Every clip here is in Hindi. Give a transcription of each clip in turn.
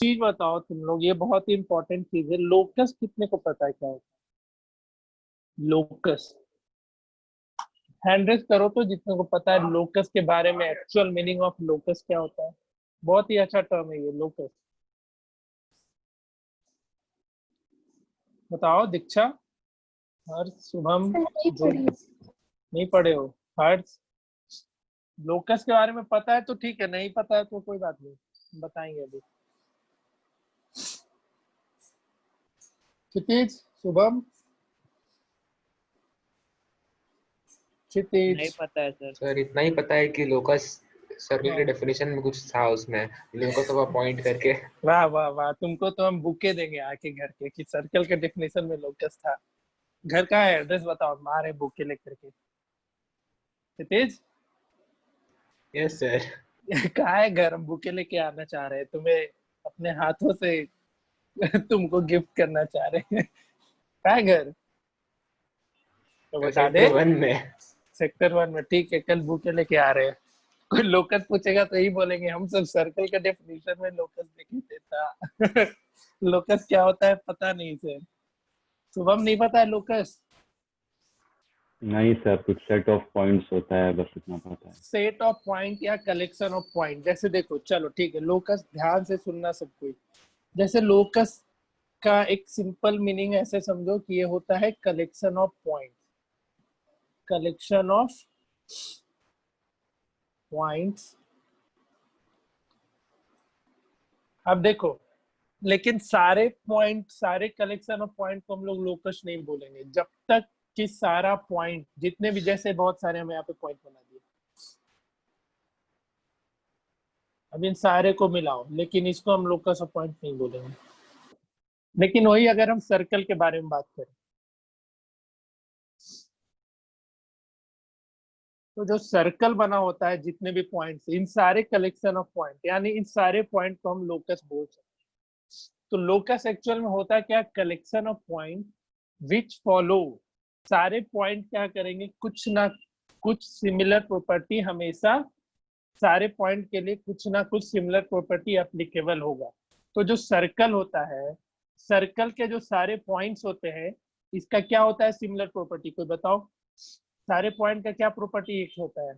चीज बताओ तुम लोग, ये बहुत ही इंपॉर्टेंट चीज है। लोकस कितने को पता है क्या होता है लोकस? हैंड रेज करो तो जितने को पता है लोकस के बारे में, एक्चुअल मीनिंग ऑफ लोकस क्या होता है। बहुत ही अच्छा टर्म है ये लोकस। बताओ दीक्षा, हर्ष, शुभम, सर नहीं ध्रुव। पढ़ी। नहीं पढ़े हो? हर्ष, लोकस के बारे में पता है तो ठीक है, नहीं पता है तो कोई बात नहीं, बताएंगे अभी। क्षितिज, शुभम, क्षितिज। नहीं पता है सर। सर इतना ही पता है कि लोकस सर्कल के हाँ। डेफिनेशन में कुछ था उसमें, लोकस ऑफ पॉइंट करके। वाह वाह वाह, तुमको तो हम बुके देंगे आके घर के कि सर्कल के डेफिनेशन में लोकस था। घर का है एड्रेस बताओ, मारे बुके लेकर के। क्षितिज यस सर। कहाँ है घर? हम बुके लेके आना चाह रहे हैं तुम्हें, अपने हाथों से तुमको गिफ्ट करना चाह रहे हैं। कहाँ है घर? तो बता दे। सेक्टर 1 में। सेक्टर 1 में, ठीक है, कल बुके लेके आ रहे हैं। कोई लोकस पूछेगा तो यही बोलेंगे हम सब सर्कल का डेफिनेशन में लोकस देखे देता। लोकस क्या होता है पता नहीं सर। शुभम नहीं पता है लोकस? नहीं सर, कुछ सेट ऑफ पॉइंट्स होता है, बस इतना पता है। सेट ऑफ पॉइंट या कलेक्शन ऑफ पॉइंट, जैसे देखो, चलो ठीक है, लोकस ध्यान से सुनना सब कोई। जैसे लोकस का एक सिंपल मीनिंग ऐसे समझो कि ये होता है collection of point, collection of points. अब देखो, लेकिन सारे पॉइंट, सारे कलेक्शन ऑफ पॉइंट को हम लोग लोकस नहीं बोलेंगे जब तक कि सारा पॉइंट, जितने भी, जैसे बहुत सारे हम यहाँ पे पॉइंट बना दिए, अब इन सारे को मिलाओ, लेकिन इसको हम लोकस ऑफ पॉइंट नहीं बोलेंगे। लेकिन वही अगर हम सर्कल के बारे में बात करें, तो जो सर्कल बना होता है, जितने भी पॉइंट्स, इन सारे कलेक्शन ऑफ पॉइंट, यानी इन सारे पॉइंट को हम लोकस बोल सकते हैं। तो लोकस एक्चुअल में होता क्या? Collection of point which follow. सारे पॉइंट क्या करेंगे, कुछ ना कुछ सिमिलर प्रॉपर्टी, हमेशा सारे पॉइंट के लिए कुछ ना कुछ सिमिलर प्रॉपर्टी एप्लीकेबल होगा। तो जो सर्कल होता है, सर्कल के जो सारे पॉइंट्स होते हैं, इसका क्या होता है सिमिलर प्रॉपर्टी? कोई बताओ, सारे पॉइंट का क्या प्रॉपर्टी एक होता है?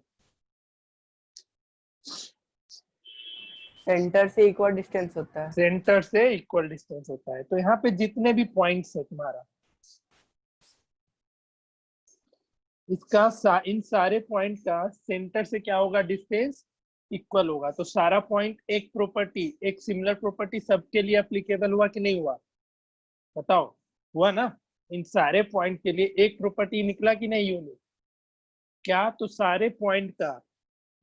सेंटर से इक्वल डिस्टेंस होता है। सेंटर से इक्वल डिस्टेंस होता है। तो यहाँ पे जितने भी पॉइंट्स है तुम्हारा, इसका इन सारे पॉइंट का सेंटर से क्या होगा? डिस्टेंस इक्वल होगा। तो सारा पॉइंट एक प्रॉपर्टी, एक सिमिलर प्रॉपर्टी सबके लिए एप्लीकेबल हुआ कि नहीं हुआ? बताओ, हुआ ना? इन सारे पॉइंट के लिए एक प्रॉपर्टी निकला कि नहीं यूनिट? क्या? तो सारे पॉइंट का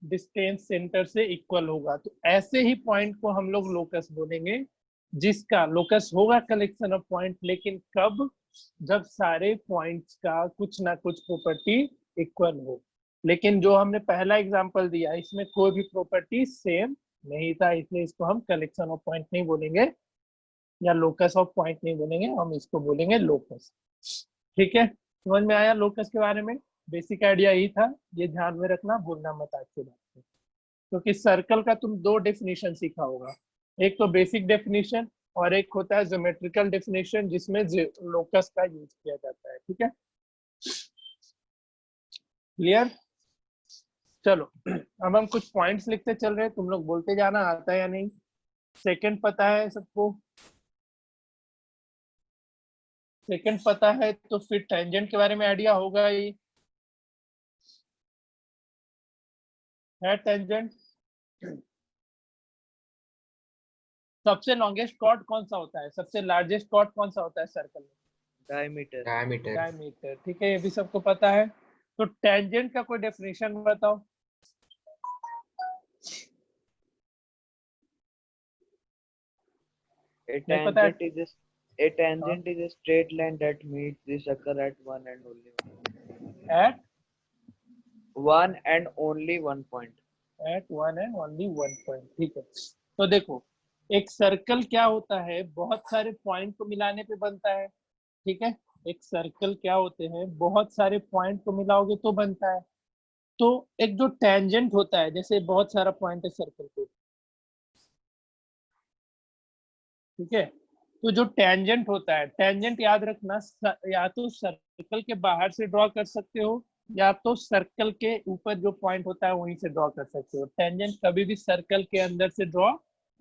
डिस्टेंस सेंटर से इक्वल होगा। तो ऐसे ही पॉइंट को हम लोग लोकस बोलेंगे, जिसका लोकस होगा कलेक्शन ऑफ पॉइंट, लेकिन कब? जब सारे पॉइंट्स का कुछ ना कुछ प्रॉपर्टी इक्वल हो। लेकिन जो हमने पहला एग्जांपल दिया, इसमें कोई भी प्रॉपर्टी सेम नहीं था, इसलिए इसको हम कलेक्शन ऑफ पॉइंट नहीं बोलेंगे या लोकस ऑफ पॉइंट नहीं बोलेंगे, हम इसको बोलेंगे लोकस। ठीक है, समझ में आया लोकस के बारे में? बेसिक आइडिया यही था, ये ध्यान में रखना, भूलना मत आज के बाद से। क्योंकि सर्कल का तुम दो डेफिनेशन सीखा होगा, एक तो बेसिक डेफिनेशन और एक होता है ज्योमेट्रिकल डेफिनेशन, जिसमें लोकस का यूज किया जाता है। ठीक है, क्लियर? चलो, अब हम कुछ पॉइंट्स लिखते चल रहे हैं, तुम लोग बोलते जाना आता है या नहीं। सेकंड पता है सबको? सेकंड पता है तो फिर टेंजेंट के बारे में आइडिया होगा ही है। टेंजेंट सबसे लॉन्गेस्ट कॉर्ड कौन सा होता है? सबसे लार्जेस्ट कॉर्ड कौन सा होता है सर्कल में? डायमीटर। डायमीटर। डायमीटर। ठीक है, ये भी सबको पता है। तो टेंजेंट का कोई डेफिनेशन बताओ। A नहीं पता है? tangent is a हाँ, tangent is a straight line that meets the circle at one and only at one and only one point. At one and only one point. ठीक है, तो देखो, एक सर्कल क्या होता है? बहुत सारे पॉइंट को मिलाने पे बनता है। ठीक है, एक सर्कल क्या होते हैं? बहुत सारे पॉइंट को मिलाओगे तो बनता है। तो एक जो टेंजेंट होता है, जैसे बहुत सारा पॉइंट है सर्कल पे, ठीक है। तो जो टेंजेंट होता है, टेंजेंट याद रखना, या तो सर्कल के बाहर से ड्रॉ कर सकते हो या तो सर्कल के ऊपर जो पॉइंट होता है वहीं से ड्रॉ कर सकते हो। टेंजेंट कभी भी सर्कल के अंदर से ड्रॉ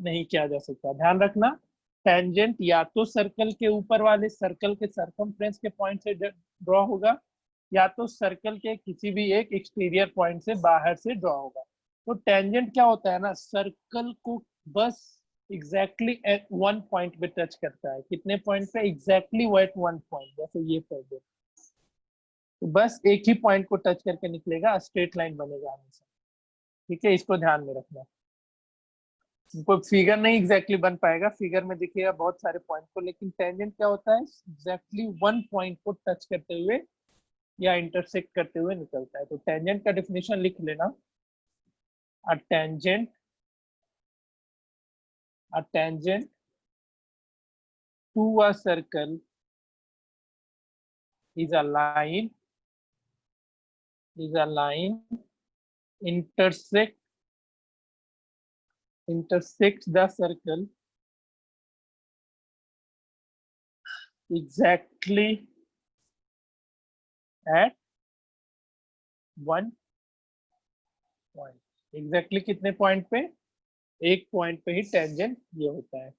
नहीं किया जा सकता, ध्यान रखना। टेंजेंट या तो सर्कल के ऊपर वाले सर्कल के सरकमफ्रेंस के पॉइंट से ड्रॉ होगा या तो सर्कल के किसी भी एक एक्सटीरियर पॉइंट से बाहर से ड्रॉ होगा। तो टेंजेंट क्या होता है ना, सर्कल को बस एग्जैक्टली एट वन पॉइंट पे टच करता है। कितने पॉइंट पे? एग्जैक्टली एट वन पॉइंट, जैसे ये पॉइंट, तो बस एक ही पॉइंट को टच करके निकलेगा, स्ट्रेट लाइन बनेगा हमेशा। ठीक है, इसको ध्यान में रखना। कोई फिगर नहीं एग्जैक्टली बन पाएगा, फिगर में दिखेगा बहुत सारे पॉइंट को, लेकिन टेंजेंट क्या होता है, एग्जैक्टली वन पॉइंट को टच करते हुए या इंटरसेक्ट करते हुए निकलता है। तो टेंजेंट का डेफिनेशन लिख लेना। A tangent to a circle is a line intersects the circle exactly at one point। Exactly कितने पॉइंट पे? एक पॉइंट पे ही टेंजेंट ये होता है।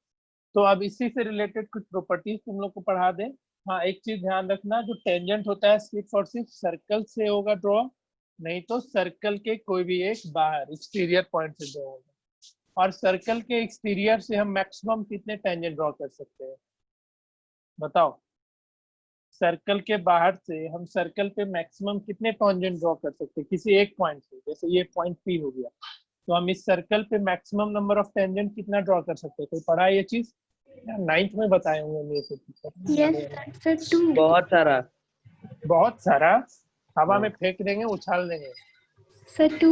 तो अब इसी से रिलेटेड कुछ प्रॉपर्टीज तुम लोग को पढ़ा दें। हाँ, एक चीज ध्यान रखना, जो टेंजेंट होता है सिर्फ और सिर्फ सर्कल से होगा ड्रॉ, नहीं तो सर्कल के कोई भी एक बाहर एक्सटीरियर पॉइंट से ड्रॉ होगा। और सर्कल के एक्सटीरियर से हम मैक्सिमम कितने टेंजेंट ड्रॉ कर सकते हैं बताओ? सर्कल के बाहर से हम सर्कल पे मैक्सिमम कितने टेंजेंट ड्रॉ कर सकते हैं किसी एक पॉइंट से? जैसे ये पॉइंट पी हो गया, तो हम इस सर्कल पे मैक्सिमम नंबर ऑफ टेंजेंट कितना ड्रॉ कर सकते हैं? कोई पढ़ा ये चीज? नाइन्थ में बताए होंगे ये सब। Yes sir, 2। बहुत सारा। बहुत सारा हवा में फेंक देंगे, उछाल देंगे। सर 2।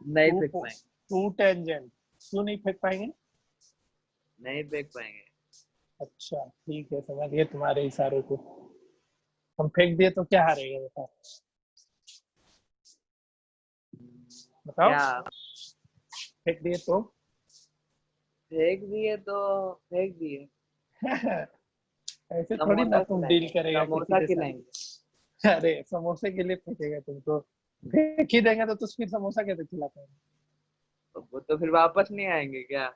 नहीं फेंक पाएंगे। टू टेंजेंट क्यों नहीं फेंक पाएंगे? नहीं फेंक पाएंगे। अच्छा ठीक है, समझ गए तुम्हारे इशारों को। हम फेंक दिए तो क्या हारेगा बताओ? बताओ, क्या फेंक दिए तो? फेंक दिए ऐसे थोड़ी ना तुम डील करेगा समोसा किसी के खिलाएंगे। साथ। अरे समोसे के लिए फेंकेगा तुमको? फेंक ही देंगे तो फिर समोसा कैसे खिला पाएंगे? वो तो फिर वापस नहीं आएंगे क्या?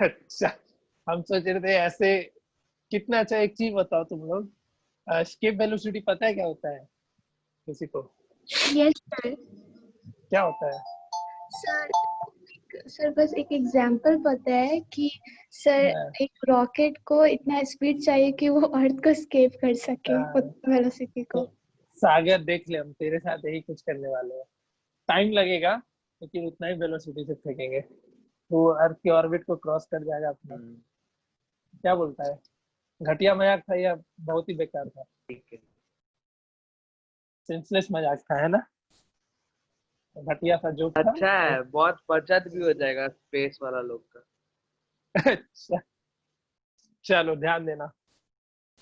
अच्छा, हम सोच रहे थे ऐसे। कितना अच्छा, एक चीज बताओ तुम लोग, स्केप वेलोसिटी पता है क्या होता है किसी को? Yes sir. क्या होता है? सर बस एक एग्जांपल पता है कि सर एक रॉकेट को इतना स्पीड चाहिए कि वो अर्थ को स्केप कर सके उतना वेलोसिटी को। सागर देख ले, हम तेरे साथ यही कुछ करने वाले हैं। टाइम लगेगा लेकिन उतना ही वेलोसिटी से फेंकेंगे, तो अर्थ के ऑर्बिट को क्रॉस कर जाएगा अपना। क्या बोलता है? घटिया मजाक था या बहुत ही बेकार था? ठीक है, सेंसलेस मजाक था, है ना? घटिया सा जोक था। अच्छा है, बहुत बचत भी हो जाएगा स्पेस वाला लोग का। अच्छा चलो ध्यान देना,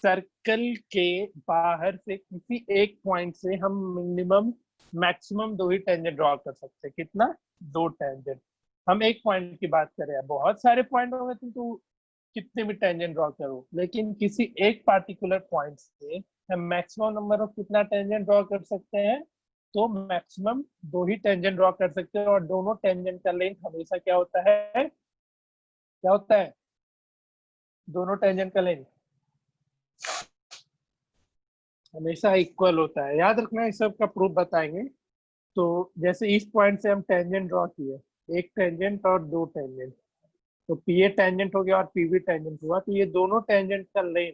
सर्कल के बाहर से किसी एक पॉइंट से हम मिनिमम मैक्सिमम दो ही टेंजेंट ड्रॉ कर सकते हैं। कितना? दो टेंजेंट। हम एक पॉइंट की बात करें, बहुत सारे पॉइंट होंगे तो कितने भी टेंजेंट ड्रॉ करो, लेकिन किसी एक पार्टिकुलर पॉइंट से हम मैक्सिमम नंबर ऑफ कितना टेंजेंट ड्रॉ कर सकते हैं? तो मैक्सिमम दो ही टेंजेंट ड्रॉ कर सकते हैं, और दोनों टेंजेंट का लेंथ हमेशा क्या होता है? क्या होता है? दोनों टेंजेंट का लेंथ हमेशा इक्वल होता है। याद रखना, इस सब का प्रूफ बताएंगे। तो जैसे इस पॉइंट से हम टेंजेंट ड्रॉ किए, एक टेंजेंट और दो टेंजेंट, तो पी ए टेंजेंट हो गया और पी बी टेंजेंट हुआ, तो ये दोनों टेंजेंट का लेंथ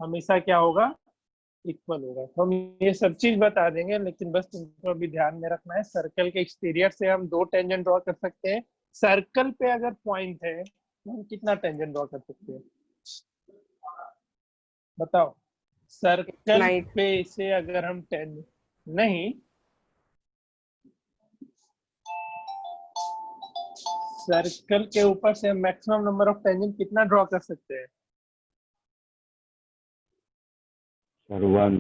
हमेशा क्या होगा? इक्वल होगा। तो हम ये सब चीज बता देंगे, लेकिन बस तुमको अभी ध्यान में रखना है, सर्कल के एक्सटीरियर से हम दो टेंजेंट ड्रॉ कर सकते हैं। सर्कल पे अगर पॉइंट है तो हम कितना टेंजेंट ड्रॉ कर सकते हैं बताओ? सर्कल पे से अगर हम नहीं, सर्कल के ऊपर से हम मैक्सिमम नंबर ऑफ टेंजेंट कितना ड्रॉ कर सकते हैं? Sir 1।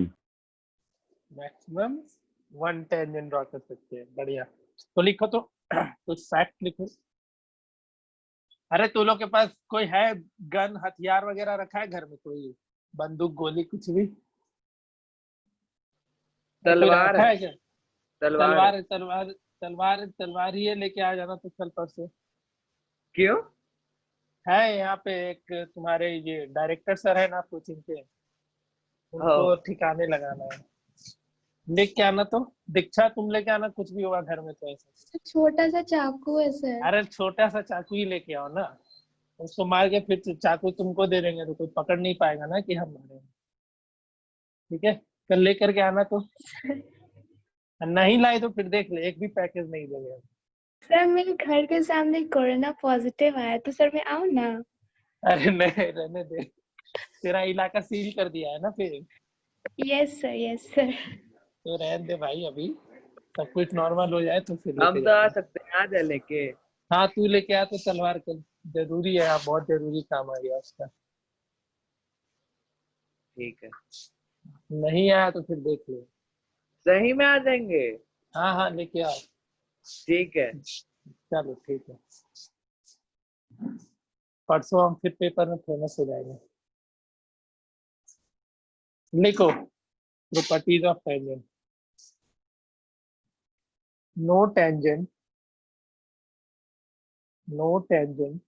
Maximum one tangent draw कर सकते हैं। बढ़िया, तो लिखो तो कुछ फैक्ट लिखो। अरे तू लोग के पास कोई है गन हथियार वगैरह रखा है घर में, कोई बंदूक गोली कुछ भी? कोई तलवार रखा है, है क्या? तलवार है। तलवार है, तलवार तलवार तलवार ही है, लेके आ जाना तो कल परसों। क्यों? है यहाँ पे एक तुम्हारे ये डायरेक्टर सर है ना कोचिंग के, हाँ। उनको ठिकाने लगाना है। लेके आना तो। दीक्षा तुम लेके आना, कुछ भी होगा घर में तो ऐसा। छोटा सा चाकू है सर। अरे छोटा सा चाकू ही लेके आओ ना, उसको मार के फिर चाकू तुमको दे देंगे तो कोई पकड़ नहीं पाएगा ना कि हम मारे हैं। ठीक है, कल लेकर के आना तो। नहीं लाए तो फिर देख ले, एक भी पैकेज नहीं देंगे हम। सर मेरे घर के सामने कोरोना पॉजिटिव आया तो सर मैं आऊँ ना? अरे नहीं, रहने दे, तेरा इलाका सील कर दिया है ना फिर, यस सर, यस सर। तो रहने दे भाई, अभी सब कुछ नॉर्मल हो जाए तो फिर हम लेके तो आ जाना। सकते हैं, आ जा लेके। हाँ तू लेके आ तो तलवार कल, जरूरी है, आप बहुत जरूरी काम आ गया उसका। ठीक है। नहीं आया तो फिर देख ले। सही में आ जाएंगे। हाँ हाँ लेके आओ। ठीक है। चलो ठीक है, परसों हम फिर पेपर में फेमस हो जाएंगे। लिखो, properties of tangent. No tangent, no tangent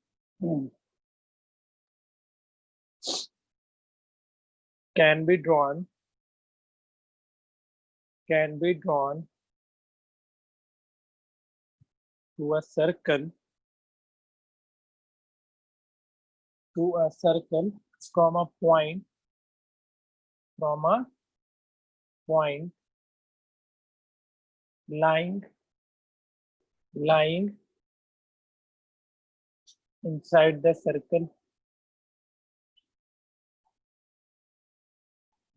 can be drawn, can be drawn to a circle, to a circle from a point, from a point lying inside the circle.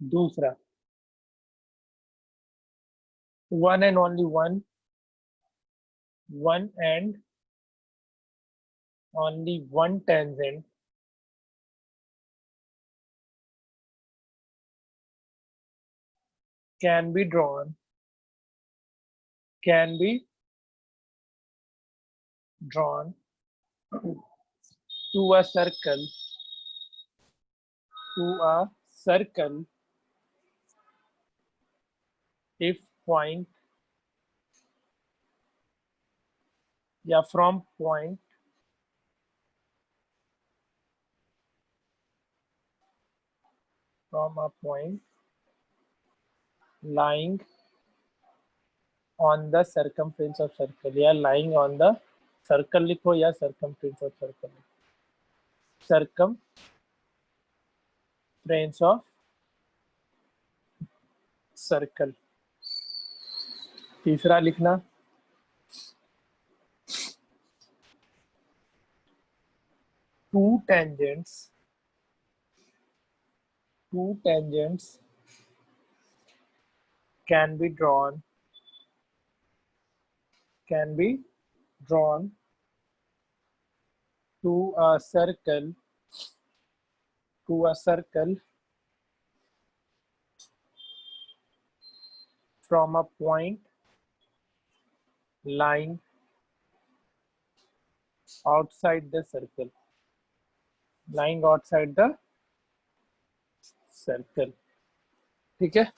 दूसरा, one and only one and only one tangent can be drawn, can be drawn to a circle, to a circle if point या from point from a point lying on the circumference of circle, या lying on the circle लिखो या circumference of circle, circumference of circle। तीसरा लिखना, two tangents can be drawn to a circle from a point lying outside the circle, lying outside the circle। ठीक है,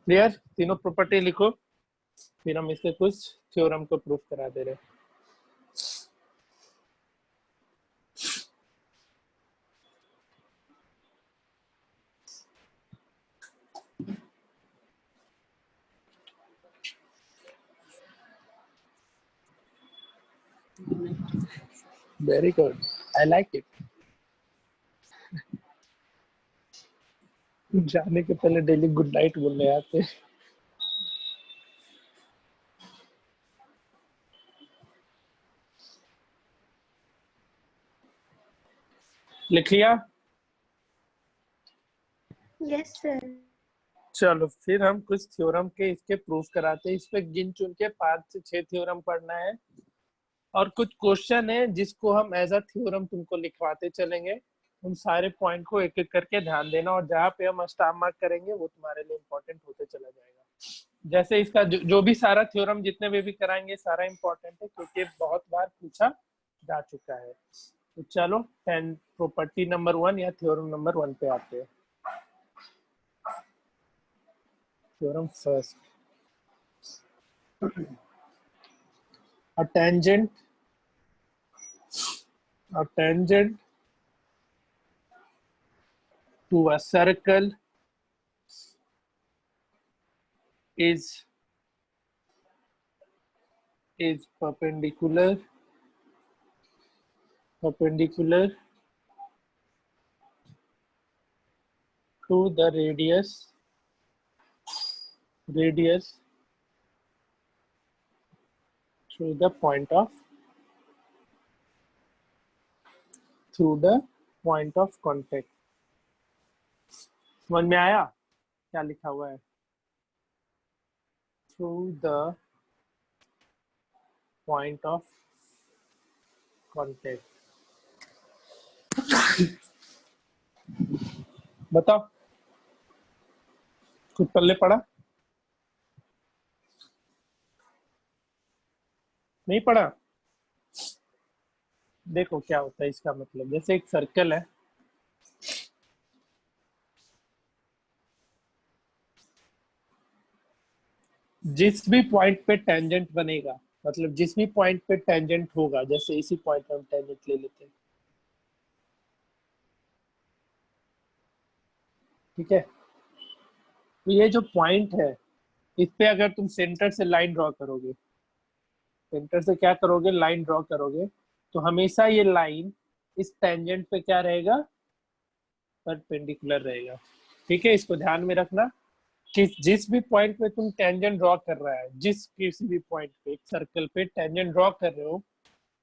क्लियर? तीनों प्रॉपर्टी लिखो, फिर हम इसके कुछ थ्योरम को प्रूफ करा दे रहे हैं। Very good, I like it. जाने के पहले डेली गुड नाइट बोलने आते। लिख लिया? Yes sir. चलो फिर हम कुछ थ्योरम के इसके प्रूफ कराते हैं। इस पे गिन चुन के 5 से 6 थ्योरम पढ़ना है, और कुछ क्वेश्चन है जिसको हम एज अ थ्योरम तुमको लिखवाते चलेंगे। उन सारे पॉइंट को एक एक करके ध्यान देना, और जहाँ पे हम स्टार मार्क करेंगे वो तुम्हारे लिए इम्पोर्टेंट होते चला जाएगा। जैसे इसका जो भी सारा थ्योरम जितने भी कराएंगे सारा इंपॉर्टेंट है, क्योंकि बहुत बार पूछा जा चुका है। तो चलो प्रॉपर्टी नंबर 1 या थ्योरम नंबर 1 पे आते हैं। Theorem first, a tangent to a circle is perpendicular to the radius through the point of contact। समझ में आया क्या लिखा हुआ है? through the point of contact। बताओ, कुछ पल्ले पड़ा? नहीं पड़ा? देखो क्या होता है इसका मतलब, जैसे एक सर्कल है, जिस भी पॉइंट पे टेंजेंट बनेगा, मतलब जिस भी पॉइंट पे टेंजेंट होगा, जैसे इसी पॉइंट पे हम टेंजेंट ले लेते हैं, ठीक है? तो ये जो पॉइंट है, इस पे अगर तुम सेंटर से लाइन ड्रॉ करोगे, सेंटर से क्या करोगे, लाइन ड्रॉ करोगे, तो हमेशा ये लाइन इस टेंजेंट पे क्या रहेगा, परपेंडिकुलर रहेगा। ठीक है, इसको ध्यान में रखना कि जिस भी पॉइंट पे तुम टेंजेंट ड्रॉ कर रहा है, जिस किसी भी पॉइंट पे एक सर्कल पे टेंजेंट ड्रॉ कर रहे हो,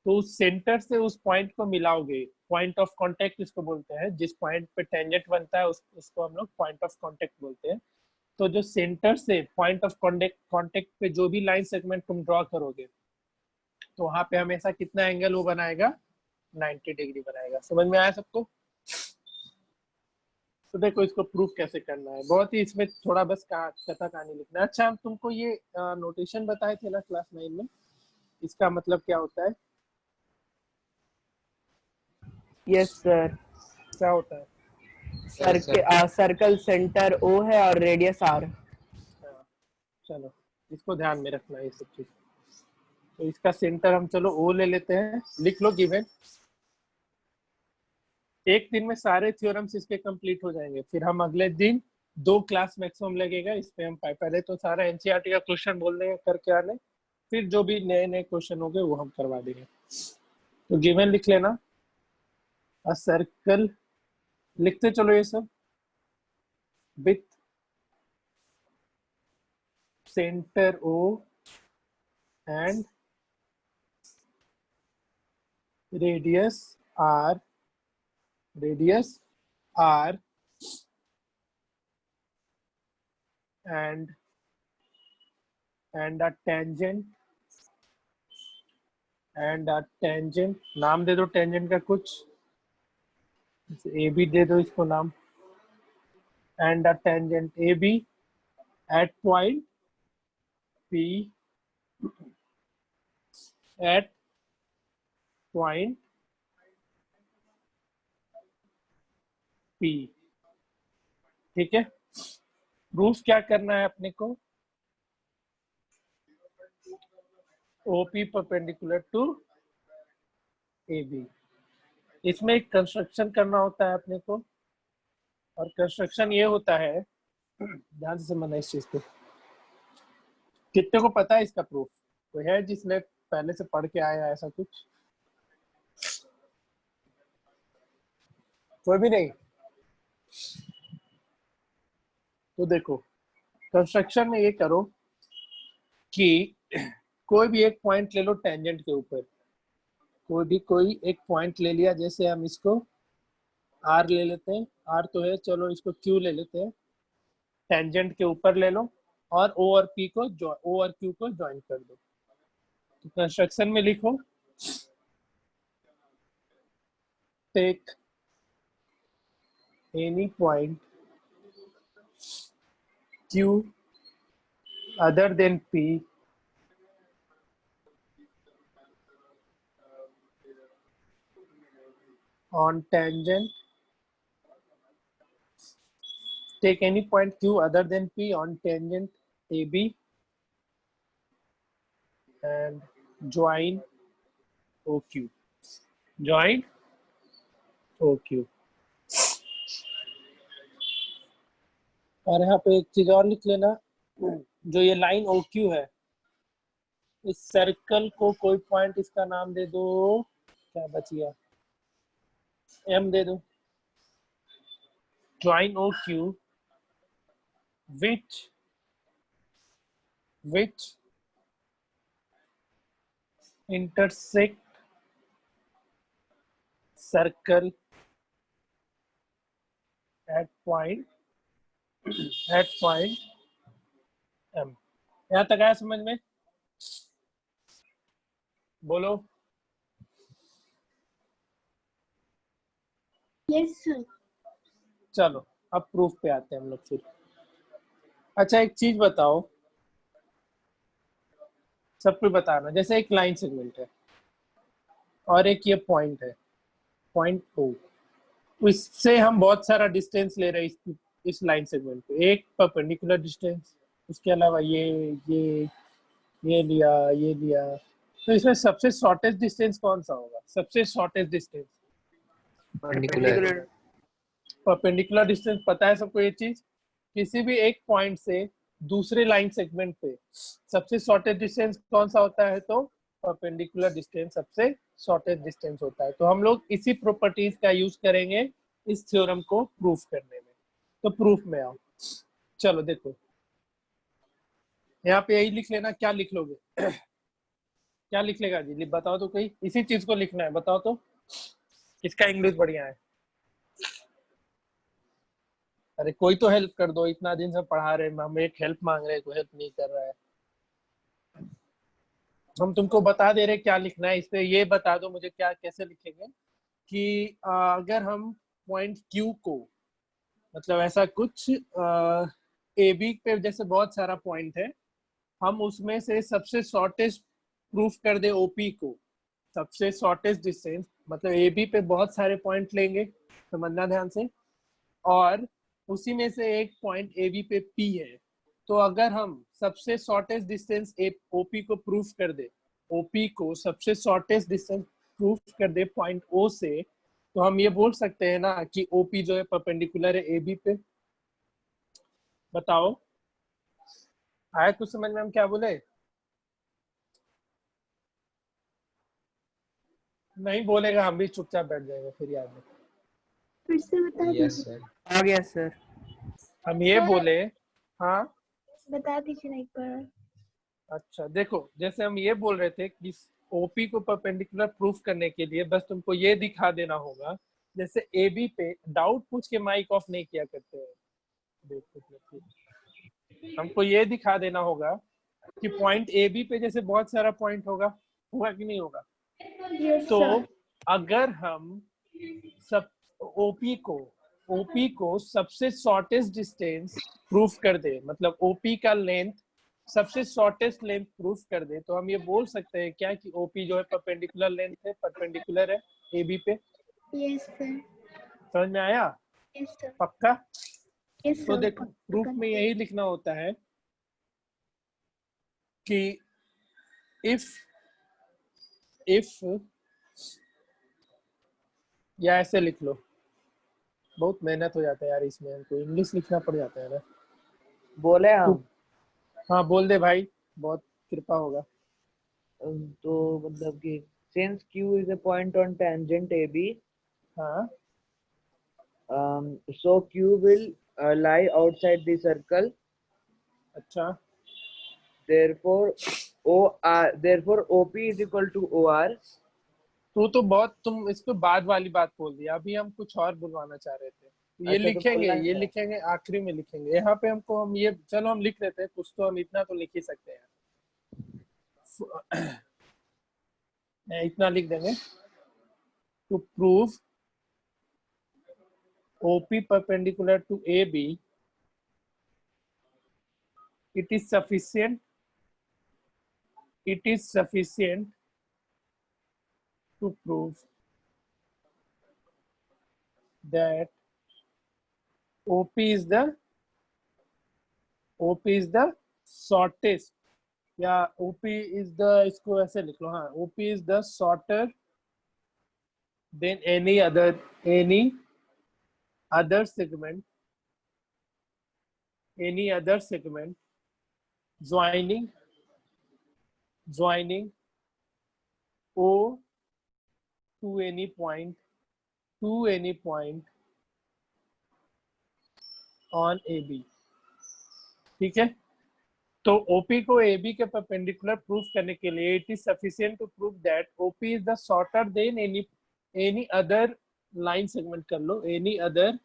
तो उस सेंटर से उस पॉइंट को मिलाओगे। पॉइंट ऑफ कांटेक्ट इसको बोलते हैं, जिस पॉइंट पे टेंजेंट बनता है उसको हम लोग पॉइंट ऑफ कांटेक्ट बोलते हैं। तो जो सेंटर से पॉइंट ऑफ कांटेक्ट पे जो भी लाइन सेगमेंट तुम ड्रॉ करोगे, तो वहां पे हमेशा कितना एंगल वो बनाएगा, 90 डिग्री बनाएगा। समझ में आया सबको? तो देखो इसको प्रूफ कैसे करना है, बहुत ही इसमें थोड़ा बस कथा कहानी लिखना है। अच्छा, हम तुमको ये नोटेशन बताए थे ना क्लास 9 में, इसका मतलब क्या होता है? Yes sir. क्या होता है? सर्कल सेंटर O है और रेडियस R। हाँ, चलो इसको ध्यान में रखना है ये सब चीज। तो इसका सेंटर हम चलो O ले लेते हैं, लिख लो गिवन। एक दिन में सारे थ्योरम्स इसके कंप्लीट हो जाएंगे, फिर हम अगले दिन 2 क्लास मैक्सिमम लगेगा इस पे। हम पहले तो सारा एनसीईआरटी का क्वेश्चन बोल देंगे करके आने, फिर जो भी नए नए क्वेश्चन होंगे वो हम करवा देंगे। तो गिवन लिख लेना, अ सर्कल, लिखते चलो ये सब, with centre O and radius R and a tangent नाम दे दो टेंजेंट का कुछ, ए बी दे दो इसको नाम, and a tangent AB at point P ठीक है? प्रूफ क्या करना है अपने को? OP perpendicular to AB। इसमें एक कंस्ट्रक्शन करना होता है अपने को, और कंस्ट्रक्शन ये होता है, ध्यान से समझना इस चीज को। कितने को पता है इसका प्रूफ? कोई है जिसने पहले से पढ़ के आया ऐसा कुछ? कोई भी नहीं? तो देखो, कंस्ट्रक्शन में ये करो कि कोई भी एक पॉइंट ले लो टेंजेंट के ऊपर, कोई एक पॉइंट ले लिया, जैसे हम इसको R ले लेते हैं, R तो है, चलो इसको Q ले लेते हैं, टेंजेंट के ऊपर ले लो, और O और Q को ज्वाइन कर दो। तो कंस्ट्रक्शन में लिखो, take any point Q other than P on tangent, take any point Q other than P on tangent AB and join OQ. Join OQ. और यहाँ पे एक चीज और लिख लेना, जो ये लाइन OQ है, इस सर्कल को कोई पॉइंट इसका नाम दे दो, क्या बच गया, M दे दो. Join OQ which intersect circle at point M. यहाँ तक आया समझ में? बोलो. Yes sir. चलो अब प्रूफ पे आते हैं हम लोग फिर. अच्छा एक चीज बताओ, सबको बताना, जैसे एक लाइन सेगमेंट है और एक ये पॉइंट है, पॉइंट O, इससे हम बहुत सारा डिस्टेंस ले रहे हैं इस लाइन सेगमेंट पे, एक परपेंडिकुलर डिस्टेंस, उसके अलावा ये लिया, तो इसमें सबसे शॉर्टेस्ट डिस्टेंस कौन सा होगा? सबसे शॉर्टेस्ट डिस्टेंस परपेंडिकुलर डिस्टेंस. पता है सबको ये चीज? किसी भी एक पॉइंट से दूसरे लाइन सेगमेंट पे सबसे शॉर्टेस्ट डिस्टेंस कौन सा होता है? तो परपेंडिकुलर डिस्टेंस सबसे शॉर्टेस्ट डिस्टेंस होता है. तो हम लोग इसी प्रॉपर्टीज का यूज करेंगे इस थ्योरम को प्रूफ करने में. तो प्रूफ में आओ. चलो देखो, यहाँ पे यही लिख लेना. क्या लिख लोगे? क्या लिख लेगा जी? बताओ तो, कोई इसी चीज को लिखना है, बताओ तो. किसका इंग्लिश बढ़िया है? अरे कोई तो हेल्प कर दो, इतना दिन से पढ़ा रहे, हम एक हेल्प मांग रहे, कोई हेल्प नहीं कर रहा है. हम तुमको बता दे रहे क्या लिखना है, इस पे ये बता दो मुझे क्या कैसे लिखेंगे कि अगर हम पॉइंट Q को, मतलब ऐसा कुछ AB पे जैसे बहुत सारा पॉइंट है, हम उसमें से सबसे शॉर्टेस्ट प्रूफ कर दे OP को, सबसे शॉर्टेस्ट डिस्टेंस, मतलब AB पे बहुत सारे पॉइंट लेंगे, समझना ध्यान से, और उसी में से एक पॉइंट AB पे P है. तो अगर हम सबसे शॉर्टेस्ट डिस्टेंस OP को प्रूफ कर दे, OP को सबसे शॉर्टेस्ट डिस्टेंस प्रूफ कर दे पॉइंट O से, तो हम ये बोल सकते हैं ना कि OP जो है परपेंडिकुलर है AB पे. बताओ आया कुछ समझ में? हम क्या बोले? नहीं बोलेगा हम भी चुपचाप बैठ जाएंगे फिर. याद है? फिर से बता यस दीजिए। सर. आ गया सर. हम ये सर- बोले, हाँ बता दीजिए ना एक बार। अच्छा देखो, जैसे हम ये बोल रहे थे कि OP को परपेंडिकुलर प्रूफ करने के लिए बस तुमको ये दिखा देना होगा, जैसे AB पे डाउट पूछ के माइक ऑफ नहीं किया करते हैं, देखो हमको ये दिखा देना होगा कि पॉइंट AB पे जैसे बहुत सारा पॉइंट होगा कि नहीं होगा? यस तो सर। अगर हम सब OP को सबसे शॉर्टेस्ट डिस्टेंस प्रूफ कर दे, मतलब OP का लेंथ सबसे शॉर्टेस्ट लेंथ प्रूफ कर दे, तो हम ये बोल सकते हैं क्या कि OP जो है परपेंडिकुलर लेंथ है, परपेंडिकुलर है AB पे. Yes sir. समझ में आया? Yes sir. पक्का? यस तो सर। देखो प्रूफ में यही लिखना होता है कि इफ या ऐसे लिख लो, बहुत मेहनत हो जाता है यार इसमें, हमको इंग्लिश लिखना पड़ जाता है ना. बोले हम. हाँ बोल दे भाई, बहुत कृपा होगा. तो मतलब कि since Q is a point on tangent AB, हाँ so Q will lie outside the circle. अच्छा, Therefore OP is equal to OR. तुम इसको बाद वाली बात बोल दिया, अभी हम कुछ और बुलवाना चाह रहे थे. ये अच्छा, तो लिखेंगे, बोलना ये है। लिखेंगे आखिरी में लिखेंगे. यहाँ पे हमको हम ये चलो हम लिख लेते हैं कुछ, तो हम इतना तो लिख ही सकते हैं. इतना लिख देंगे to prove OP perpendicular to AB it is sufficient to prove that OP is the shortest, या OP is the, इसको ऐसे लिख लो, हाँ, OP is the shorter than any other segment joining O to any point on AB. ठीक है, तो OP को AB के परपेंडिकुलर प्रूफ करने के लिए it is sufficient to prove that OP is the shorter than any other line segment, कर लो, any other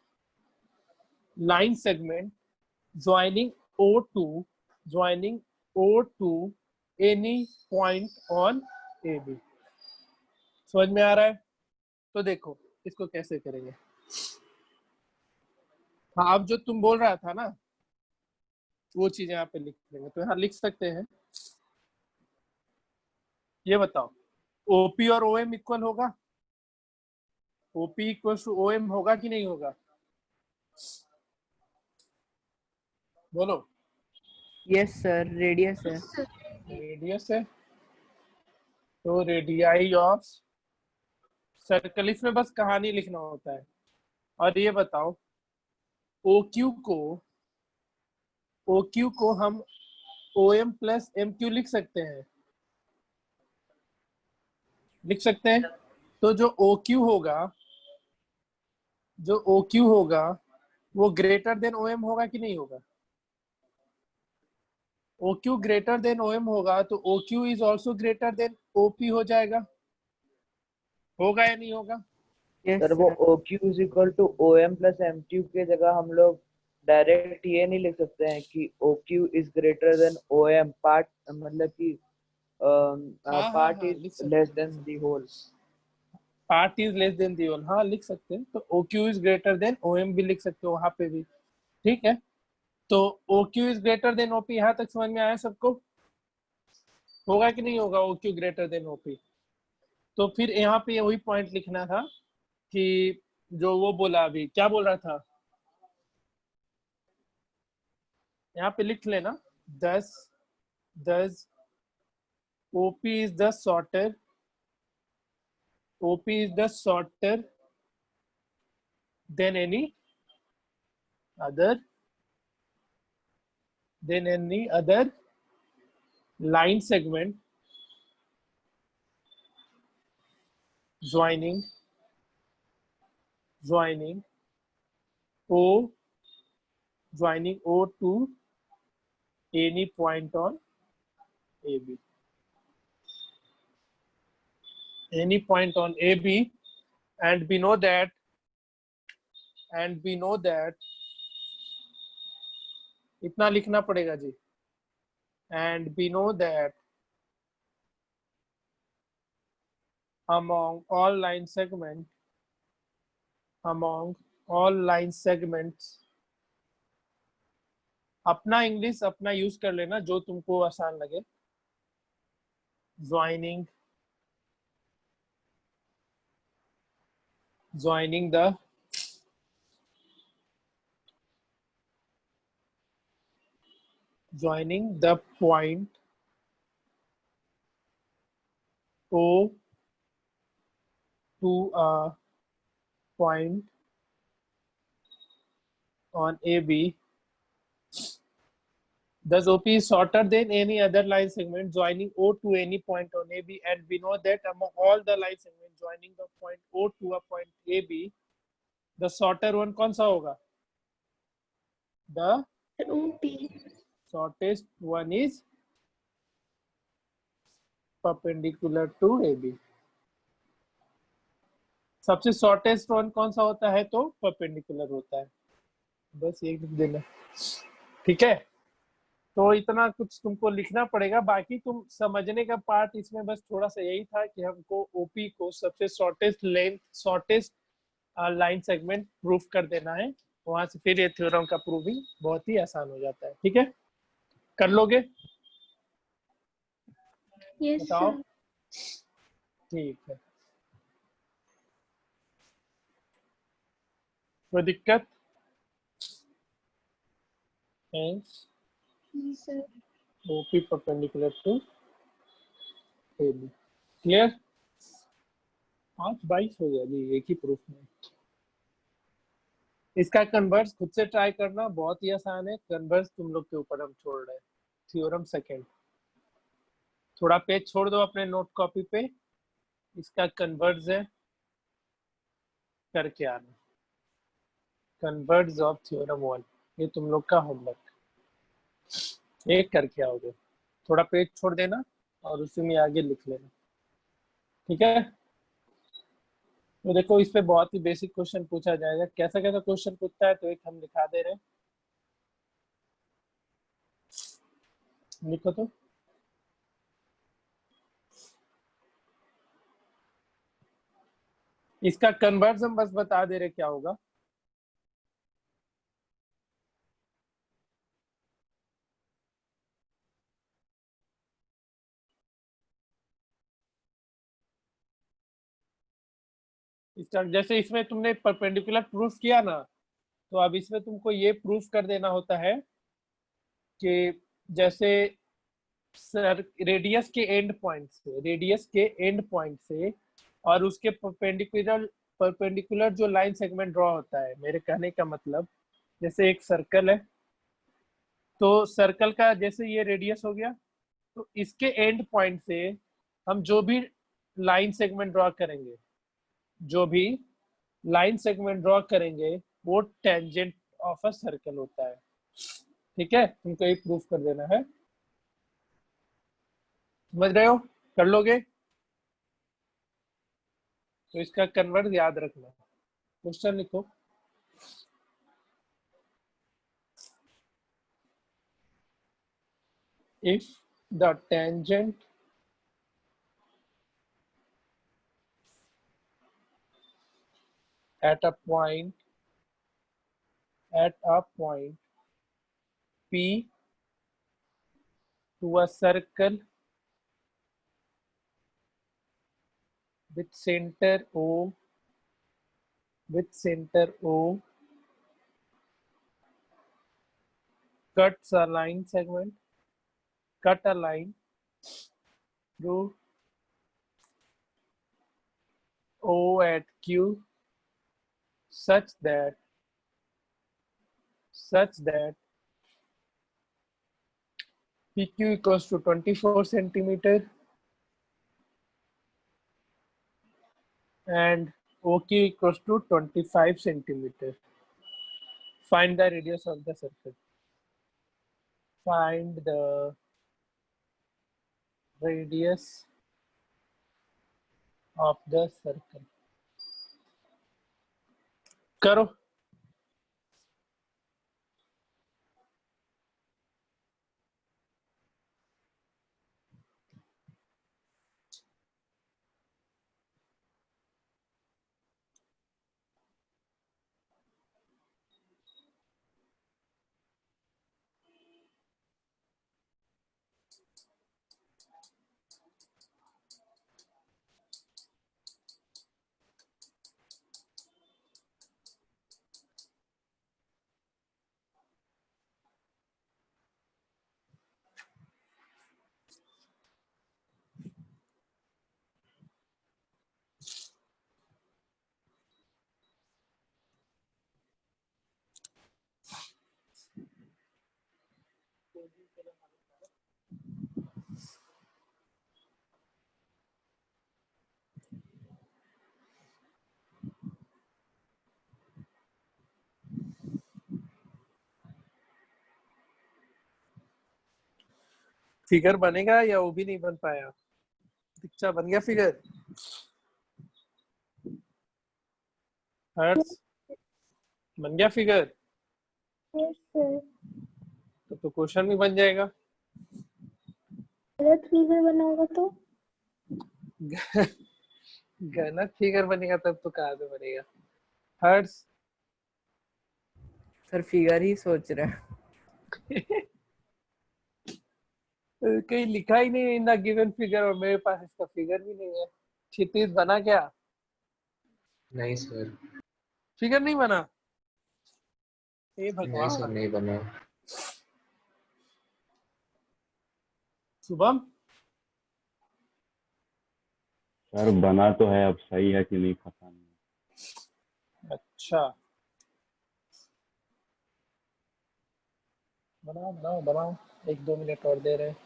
line segment joining O to any point on AB. समझ में आ रहा है? तो देखो इसको कैसे करेंगे. हाँ, अब जो तुम बोल रहा था ना वो चीज यहाँ पे लिख लेंगे. तो यहाँ लिख सकते हैं, ये बताओ OP और OM इक्वल होगा? OP इक्वल टू OM होगा कि नहीं होगा? बोलो. यस सर, रेडियस है. रेडियस है, तो रेडियाई ऑफ सर्कल, इसमें बस कहानी लिखना होता है. और ये बताओ OQ को हम OM प्लस MQ लिख सकते हैं? लिख सकते हैं. तो जो OQ होगा वो ग्रेटर देन OM होगा कि नहीं होगा? OQ ग्रेटर देन OM होगा तो OQ is also greater than OP हो जाएगा. होगा या नहीं होगा? यस सर, वो OQ is equal to OM plus MQ के जगह हम लोग डायरेक्ट ये नहीं लिख सकते हैं कि OQ is greater than OM, part मतलब कि part is less than the whole. Part is less than the whole, हाँ लिख सकते हैं. तो OQ is greater than OM भी लिख सकते हो वहां पे भी. ठीक है, तो OQ is greater than OP. यहाँ तक समझ में आया सबको? होगा कि नहीं होगा OQ ग्रेटर देन OP? तो फिर यहाँ पे वही पॉइंट लिखना था कि जो वो बोला अभी, क्या बोल रहा था, यहाँ पे लिख लेना 10 OP is the shorter than any other line segment joining O to any point on AB. Any point on AB, and we know that इतना लिखना पड़ेगा जी. And we know that among all line segments, अपना इंग्लिश अपना यूज कर लेना जो तुमको आसान लगे. joining the point O to a point on AB. Thus, OP is shorter than any other line segment joining O to any point on AB, and we know that among all the line segments joining the point O to a point AB, the shorter one कौन सा होगा? The OP. shortest one is perpendicular to AB. सबसे शॉर्टेस्ट वन कौन सा होता है? तो परपेंडिकुलर होता है. बस ये लिख देना. ठीक है, तो इतना कुछ तुमको लिखना पड़ेगा. बाकी तुम समझने का पार्ट इसमें बस थोड़ा सा यही था कि हमको OP को सबसे शॉर्टेस्ट लाइन सेगमेंट प्रूफ कर देना है. वहां से फिर ये थ्योरम का प्रूविंग बहुत ही आसान हो जाता है. ठीक है, कर लोगे? यस बताओ। सर। ठीक है, कोई दिक्कत? Hence, sir OP perpendicular to AB. Clear? 5/22 हो गया जी एक ही प्रूफ में। इसका कन्वर्स खुद से ट्राई करना, बहुत ही आसान है। कन्वर्स तुम लोग के ऊपर हम छोड़ रहे हैं। थ्योरम सेकंड, थोड़ा पेज छोड़ दो अपने नोट कॉपी पे, इसका कन्वर्स है, करके आना। कन्वर्स ऑफ थ्योरम 1, ये तुम लोग का होमवर्क, एक करके आओगे। थोड़ा पेज छोड़ देना और उसी में आगे लिख लेना, ठीक है? तो देखो इस पे बहुत ही बेसिक क्वेश्चन पूछा जाएगा। कैसा कैसा क्वेश्चन पूछता है तो एक हम दिखा दे रहे हैं, लिखो तो। इसका कन्वर्स हम बस बता दे रहे क्या होगा। इसका जैसे इसमें तुमने परपेंडिकुलर प्रूफ किया ना, तो अब इसमें तुमको ये प्रूफ कर देना होता है कि जैसे सर रेडियस के एंड पॉइंट से, रेडियस के एंड पॉइंट से और उसके परपेंडिकुलर जो लाइन सेगमेंट ड्रॉ होता है, मेरे कहने का मतलब जैसे एक सर्कल है, तो सर्कल का जैसे ये रेडियस हो गया, तो इसके एंड पॉइंट से हम जो भी लाइन सेगमेंट ड्रॉ करेंगे, जो भी लाइन सेगमेंट ड्रॉ करेंगे वो टेंजेंट ऑफ अ सर्कल होता है। ठीक है, तुमको ये प्रूफ कर देना है। समझ रहे हो? कर लोगे? तो इसका कन्वर्ट याद रखना। क्वेश्चन लिखो। If the tangent at a point P to a circle with center O cuts a line segment, cut a line through O at Q such that PQ equals to 24 centimeter and OQ equals to 25 centimeter. Find the radius of the circle. Find the radius of the circle. करो। फिगर बनेगा या वो भी नहीं बन पाया? दीक्षा बन गया फिगर? हर्ष बन गया फिगर? Yes sir. तो क्वेश्चन भी बन जाएगा। गलत फिगर बना होगा तो? गलत फिगर बनेगा तब तो कहाँ से बनेगा? हर्ष सर फिगर ही सोच रहे हैं। कहीं लिखा ही नहीं इन द गिवन फिगर, और मेरे पास इसका फिगर भी नहीं है। क्षितिज बना क्या? नहीं सर, फिगर नहीं बना? हे नहीं सर, भगवान। नहीं बना। शुभम, सर बना तो है, अब सही है कि नहीं पता नहीं। अच्छा बनाओ बनाओ बनाओ, 1-2 मिनट और दे रहे हैं।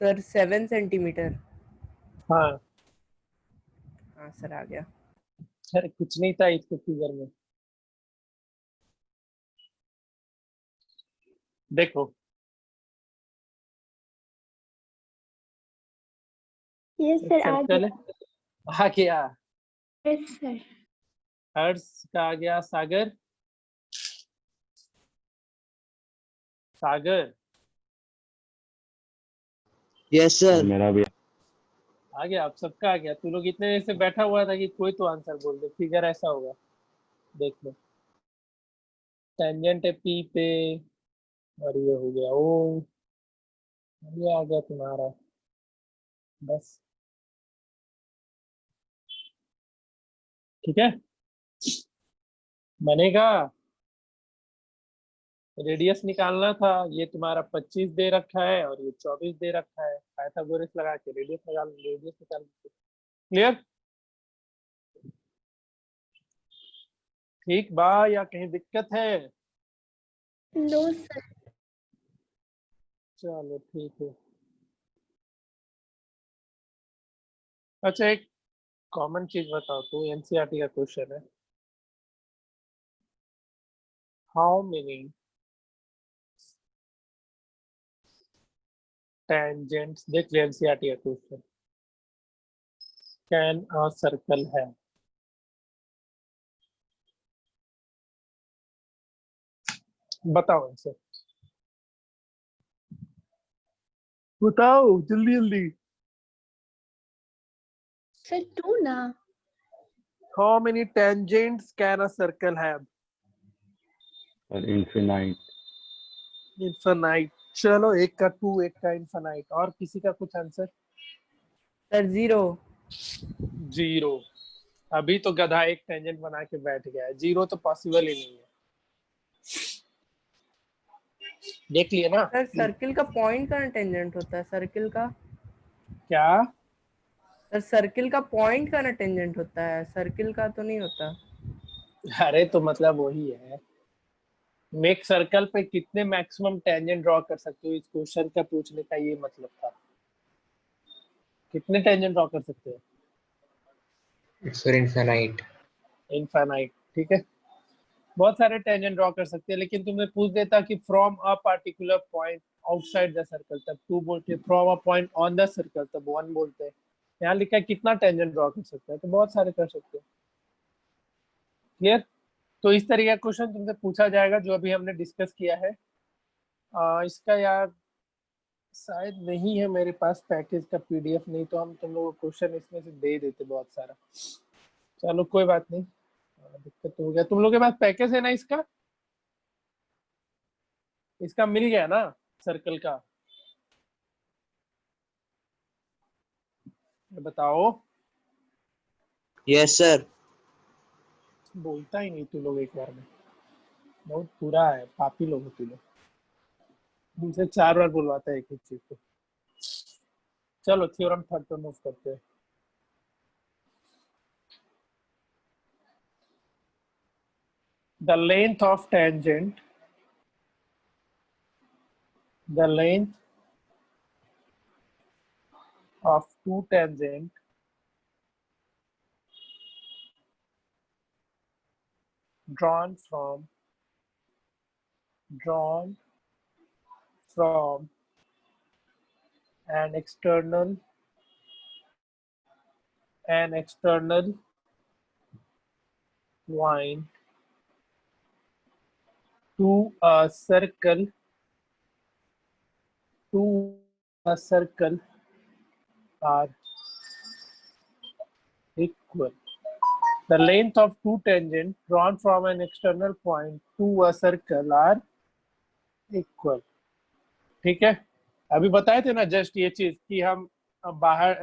Sir 7 centimetre. हाँ हाँ सर, आ गया। अरे कुछ नहीं था इसके फिगर में। देखो यस एक सर, आ सर्कल है, आ गया। Yes sir. हर्ष का आ गया। सागर, सागर यस सर सर। मेरा भी। आ गया। अब सबका आ गया। तू लोग इतने देर से बैठा हुआ था कि कोई तो आंसर बोल दे। फिगर ऐसा होगा, देख लो। टेंजेंट है पी पे, और ये हो गया ओ, ये आ गया तुम्हारा। बस ठीक है, बनेगा। रेडियस निकालना था। ये तुम्हारा 25 दे रखा है और ये 24 दे रखा है। पाइथागोरस लगा के रेडियस निकाल, रेडियस निकाल। क्लियर? ठीक बा या कहीं दिक्कत है? No sir. चलो ठीक है। अच्छा एक कॉमन चीज बताओ, तो एनसीईआरटी का क्वेश्चन है। हाउ मेनी tangents, देख ले एनसीईआरटी का क्वेश्चन, कैन अ सर्कल है? बताओ आंसर, बताओ जल्दी जल्दी। सर 2 ना। How many tangents can a circle have? Sir infinite. Infinite. चलो एक का 2, एक का इनफाइनाइट। और किसी का कुछ आंसर? सर 0। 0। अभी तो गधा एक टेंजेंट बना के बैठ गया है। 0 तो पॉसिबल ही नहीं है। देख लिए ना? सर सर्किल का पॉइंट का टेंजेंट होता है, सर्किल का। क्या? सर सर्किल का पॉइंट का ना टेंजेंट होता है, सर्किल का तो नहीं होता। अरे तो मतलब वही है। मेक सर्कल पे कितने मैक्सिमम टेंजेंट ड्रॉ कर सकते हो, इस क्वेश्चन का पूछने का ये मतलब था। कितने टेंजेंट ड्रॉ कर सकते हो? Sir infinite. इनफाइनाइट। ठीक है, बहुत सारे टेंजेंट ड्रॉ कर सकते हैं, लेकिन तुमने पूछ देता कि from a particular point outside the circle, तब 2 बोलते। From a point on the circle, तब 1 बोलते हैं। यहाँ लिखा है कितना टेंजेंट ड्रॉ कर सकते हैं, तो बहुत सारे कर सकते हैं। क्लियर? तो इस तरीके का क्वेश्चन तुमसे पूछा जाएगा जो अभी हमने डिस्कस किया है। इसका यार शायद नहीं है मेरे पास पैकेज का पीडीएफ, नहीं तो हम तुम लोगों को क्वेश्चन इसमें से दे देते बहुत सारा। चलो कोई बात नहीं, दिक्कत तो हो गया। तुम लोग के पास पैकेज है ना इसका? इसका मिल गया ना सर्कल का? ये बताओ। Yes sir. बोलता ही नहीं तू लोग एक बार में, बहुत बुरा है, पापी लोग हो तू लोग, मुझसे 4 बार बुलवाता है एक ही चीज को। चलो थ्योरम थर्ड पे मूव करते हैं। The length of tangent, the length of two tangent drawn from an external line to a circle are equal. The length of two tangents drawn from an external point to a circle are equal. ठीक है, अभी बताए थे ना जस्ट ये चीज कि हम बाहर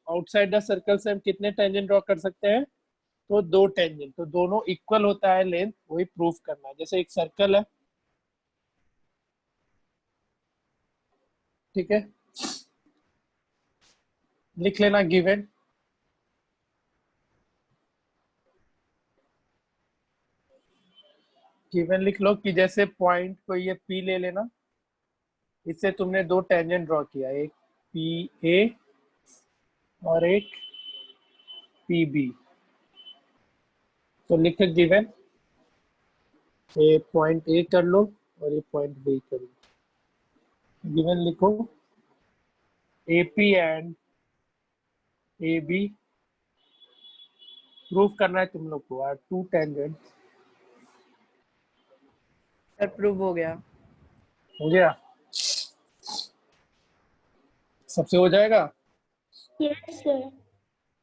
आउटसाइड द सर्कल से हम कितने टेंजेंट ड्रॉ कर सकते हैं? तो 2 टेंजेंट, तो दोनों इक्वल होता है लेंथ, वही प्रूफ करना है। जैसे एक सर्कल है, ठीक है, लिख लेना गिवन। गिवन लिख लो कि जैसे पॉइंट को ये P ले लेना, इससे तुमने 2 टेंजेंट ड्रॉ किया, एक PA और एक PB। तो लिख गिवन, ये पॉइंट A कर लो और ये पॉइंट B कर लो। गिवन लिखो AP एंड AB प्रूफ करना है तुम लोग को, आर 2 टेंजेंट। सर प्रूव हो गया। हो गया? सबसे हो जाएगा? Yes sir.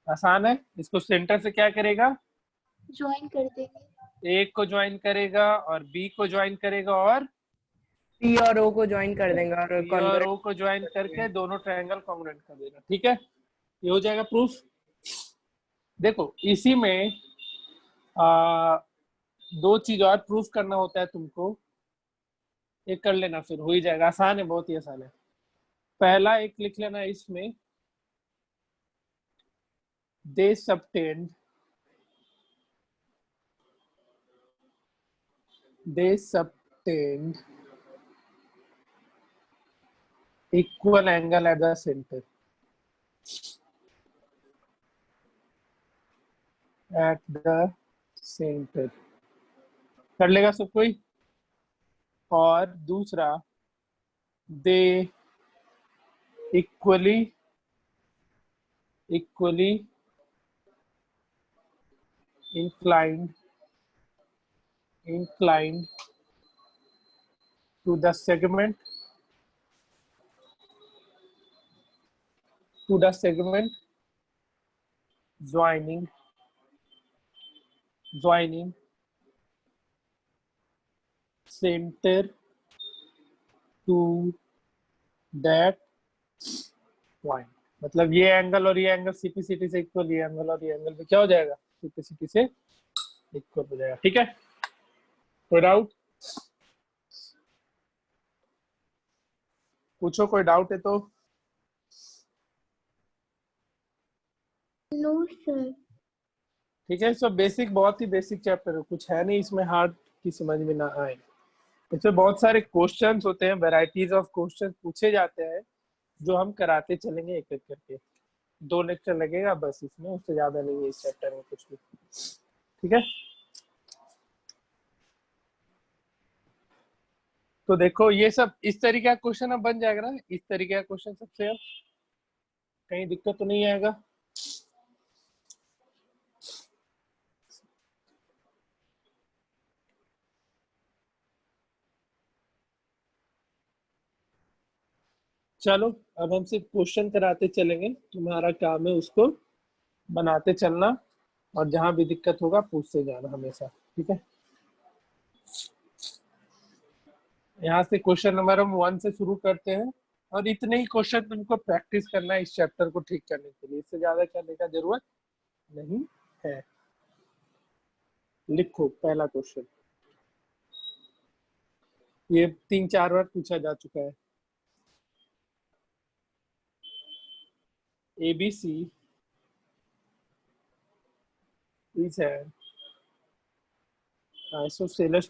आसान है। इसको सेंटर से क्या करेगा? ज्वाइन कर देंगे। ए को ज्वाइन करेगा और बी को ज्वाइन करेगा और पी और ओ को ज्वाइन कर देंगे और बी और ओ को ज्वाइन करके दोनों ट्रायंगल कॉन्ग्रुएंट कर देगा। ठीक है, ये हो जाएगा प्रूफ। देखो इसी में 2 चीज और प्रूफ करना होता है तुमको, एक कर लेना फिर हो ही जाएगा। आसान है, बहुत ही आसान है। पहला एक लिख लेना इसमें, दे subtend equal angle at the center. At the center कर लेगा सब कोई? और दूसरा, दे equally inclined to the segment joining center to that point। मतलब ये एंगल और ये एंगल सीपीसीटी से इक्वल, ये एंगल और ये एंगल पे क्या हो जाएगा? सीपीसीटी से इक्वल हो जाएगा। ठीक है, कोई डाउट? पूछो, कोई डाउट है तो। No sir. ठीक है, सब बेसिक, बहुत ही बेसिक चैप्टर है, कुछ है नहीं इसमें हार्ड की समझ में ना आए। इसमें बहुत सारे क्वेश्चंस होते हैं, वैरायटीज ऑफ क्वेश्चंस पूछे जाते हैं, जो हम कराते चलेंगे एक एक करके। 2 लेक्चर लगेगा बस इसमें, उससे ज्यादा नहीं है इस चैप्टर में कुछ भी। ठीक है, तो देखो ये सब इस तरीके का क्वेश्चन अब बन जाएगा ना, इस तरीके का क्वेश्चन सबसे, अब कहीं दिक्कत तो नहीं आएगा। चलो अब हम सिर्फ क्वेश्चन कराते चलेंगे, तुम्हारा काम है उसको बनाते चलना, और जहां भी दिक्कत होगा पूछते जाना हमेशा, ठीक है। यहाँ से क्वेश्चन नंबर हम 1 से शुरू करते हैं, और इतने ही क्वेश्चन तुमको प्रैक्टिस करना है इस चैप्टर को ठीक करने के लिए, इससे ज्यादा करने का जरूरत नहीं है। लिखो पहला क्वेश्चन, ये 3-4 बार पूछा जा चुका है। ABC is an isosceles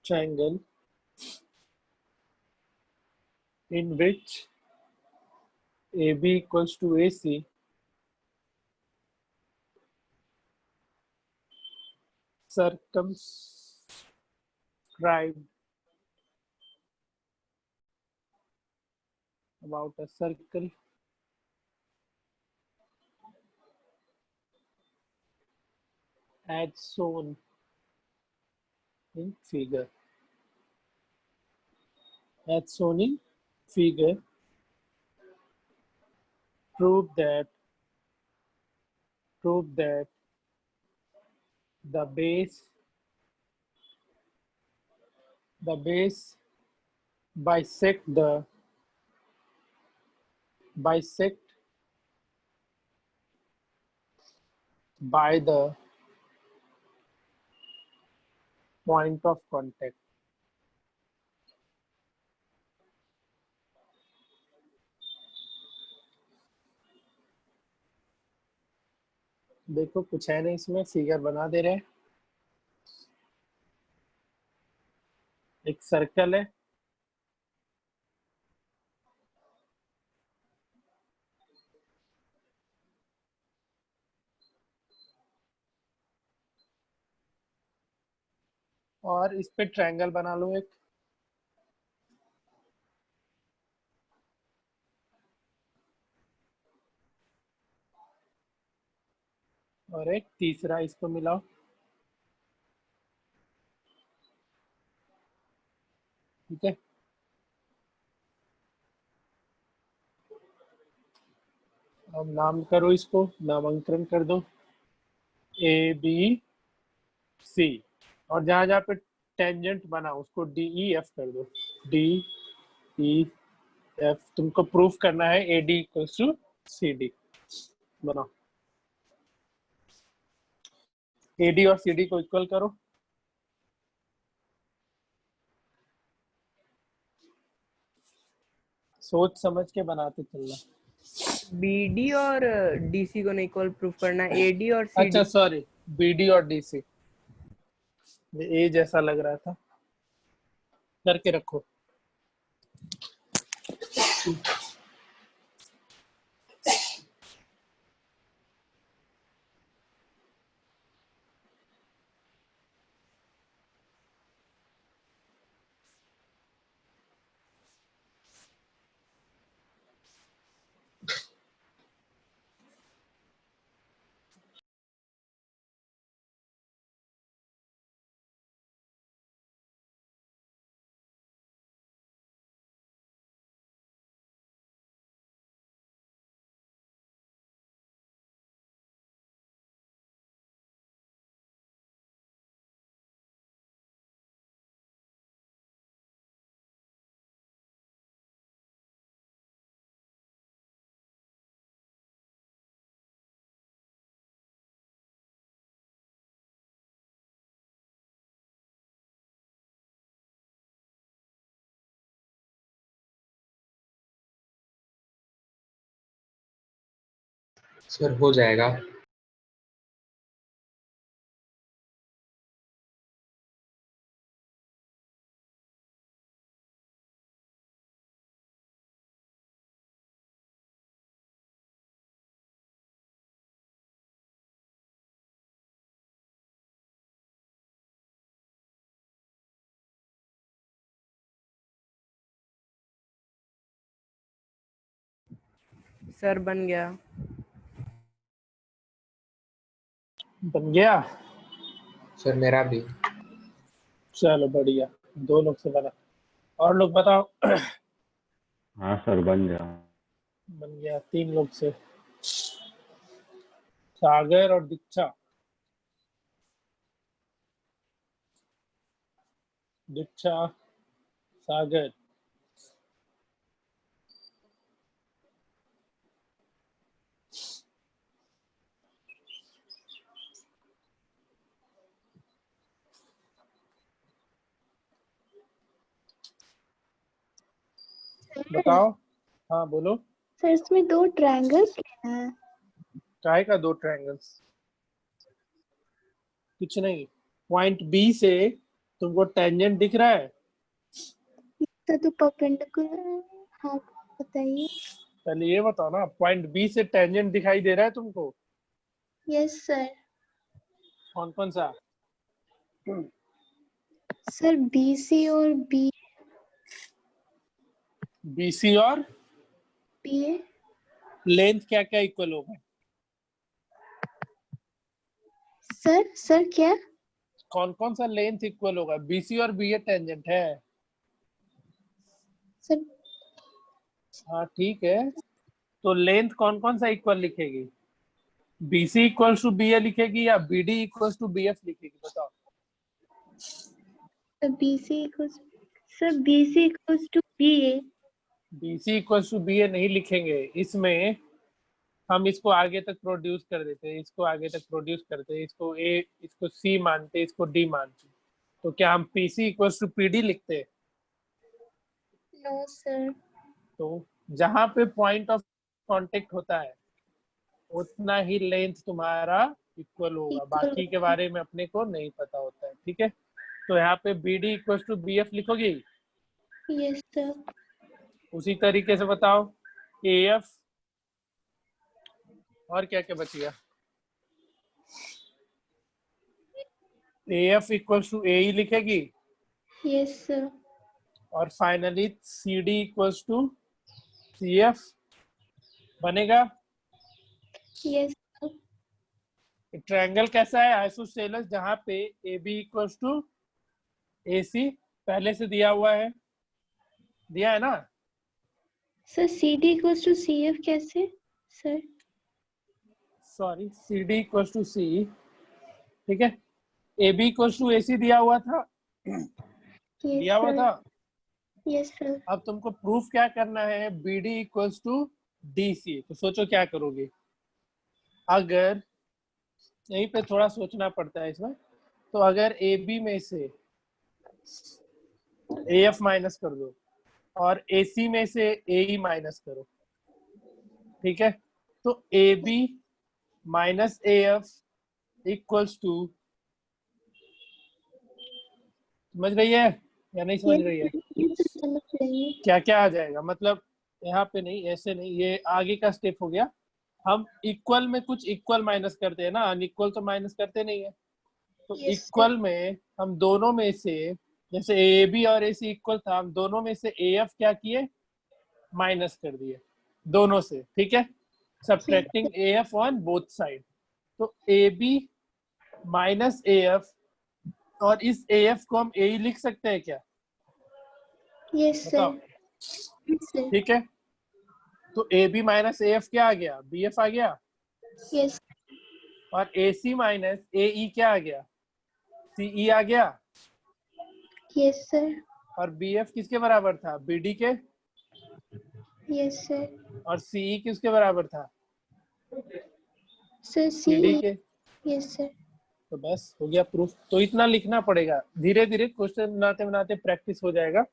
triangle in which AB equals to AC, circumscribed about a circle as shown in figure. As shown in figure, prove that the base bisect by the point of contact. देखो कुछ है नहीं इसमें, फिगर बना दे रहे हैं। एक सर्कल है, और इस पे ट्रायंगल बना लो एक, और एक तीसरा इसको मिलाओ, ठीक है। अब नाम करो, इसको नामांकन कर दो ABC, और जहां जहां पे टेंजेंट बना उसको DEF कर दो, DEF। तुमको प्रूफ करना है AD इक्वल्स टू CD। बनाओ, AD और CD को इक्वल करो। सोच समझ के बनाते चलना। BD और DC को नहीं इक्वल प्रूफ करना, AD और CD। अच्छा सॉरी, BD और DC, ये A जैसा लग रहा था, करके रखो। सर हो जाएगा। सर बन गया। बन गया। सर मेरा भी। चलो बढ़िया, 2 लोग से बना। और लोग बताओ। हाँ सर बन गया। बन गया 3 लोग से, सागर और दीक्षा। दीक्षा, सागर। बताओ। हाँ बोलो। सर इसमें 2 ट्रायंगल्स लेना है। काय का 2 ट्रायंगल्स? कुछ नहीं, पॉइंट बी से तुमको टेंजेंट दिख रहा है? तो परपेंडिकुलर। हाँ बताइए। पहले ये बताओ ना, पॉइंट बी से टेंजेंट दिखाई दे रहा है तुमको? Yes sir. कौन कौन सा? सर BC और बीसी और BA। लेंथ क्या क्या इक्वल होगा? सर क्या? कौन कौन सा लेंथ इक्वल होगा? बीसी और बीए टेंजेंट है। सर हाँ ठीक है, तो लेंथ कौन कौन सा इक्वल लिखेगी? बीसी इक्वल्स टू बीए लिखेगी या बीडी इक्वल्स टू बीएफ लिखेगी? बताओ। BC equals to BA। BC equals to BA नहीं लिखेंगे इसमें, हम इसको आगे तक प्रोड्यूस कर देते हैं, इसको आगे तक प्रोड्यूस करते हैं, इसको ए, इसको सी मानते, इसको डी मानते। तो क्या हम पीसी इक्वल्स टू पीडी लिखते हैं? No sir. तो जहां पे पॉइंट ऑफ कांटेक्ट होता है उतना ही लेंथ तुम्हारा इक्वल होगा, बाकी के बारे में अपने को नहीं पता होता है। ठीक है, तो यहाँ पे B D equal to B F लिखोगी। Yes sir. उसी तरीके से बताओ ए एफ, और क्या क्या बच गया? A F equal to A E लिखेगी, यस सर। और finally C D equal to C F बनेगा। Yes sir. ट्रायंगल कैसा है? आइसोसेलेस, जहां पे A B equal to A C पहले से दिया हुआ है, दिया है ना? Sir CD equals to CF कैसे sir? Sorry, C D equal to C, ठीक है। A B equal to A C दिया हुआ था, दिया हुआ था। Yes sir. अब तुमको प्रूफ क्या करना है? B D equal to D C. तो सोचो क्या करोगे। अगर यहीं पे थोड़ा सोचना पड़ता है इसमें, तो अगर ए बी में से ए एफ माइनस कर दो और ए सी में से ए ई माइनस करो, ठीक है, तो A B minus A F equals to, समझ रही है या नहीं समझ रही है? समझ रही हूँ। क्या क्या आ जाएगा? मतलब यहाँ पे नहीं, ऐसे नहीं, ये आगे का स्टेप हो गया। हम इक्वल में कुछ इक्वल माइनस करते हैं ना, अनइक्वल तो माइनस करते नहीं है। तो Yes, इक्वल में हम दोनों में से, जैसे ए बी और ए सी इक्वल था, हम दोनों में से ए एफ क्या किए? माइनस कर दिए दोनों से, ठीक है, subtracting A F on both side. तो A B minus A F, और इस ए एफ को हम ए ई लिख सकते हैं क्या? यस बताओ। सर। ठीक है, तो A B minus A F क्या आ गया? बी एफ आ गया। यस। और ए सी माइनस ए ई क्या आ गया? सी ई आ गया। Yes sir. और बी एफ किसके बराबर था? बी डी के। Yes sir. और सी ई किसके बराबर था? Sir C D CE। के। Yes sir. तो बस हो गया प्रूफ। तो इतना लिखना पड़ेगा, धीरे धीरे क्वेश्चन बनाते बनाते प्रैक्टिस हो जाएगा।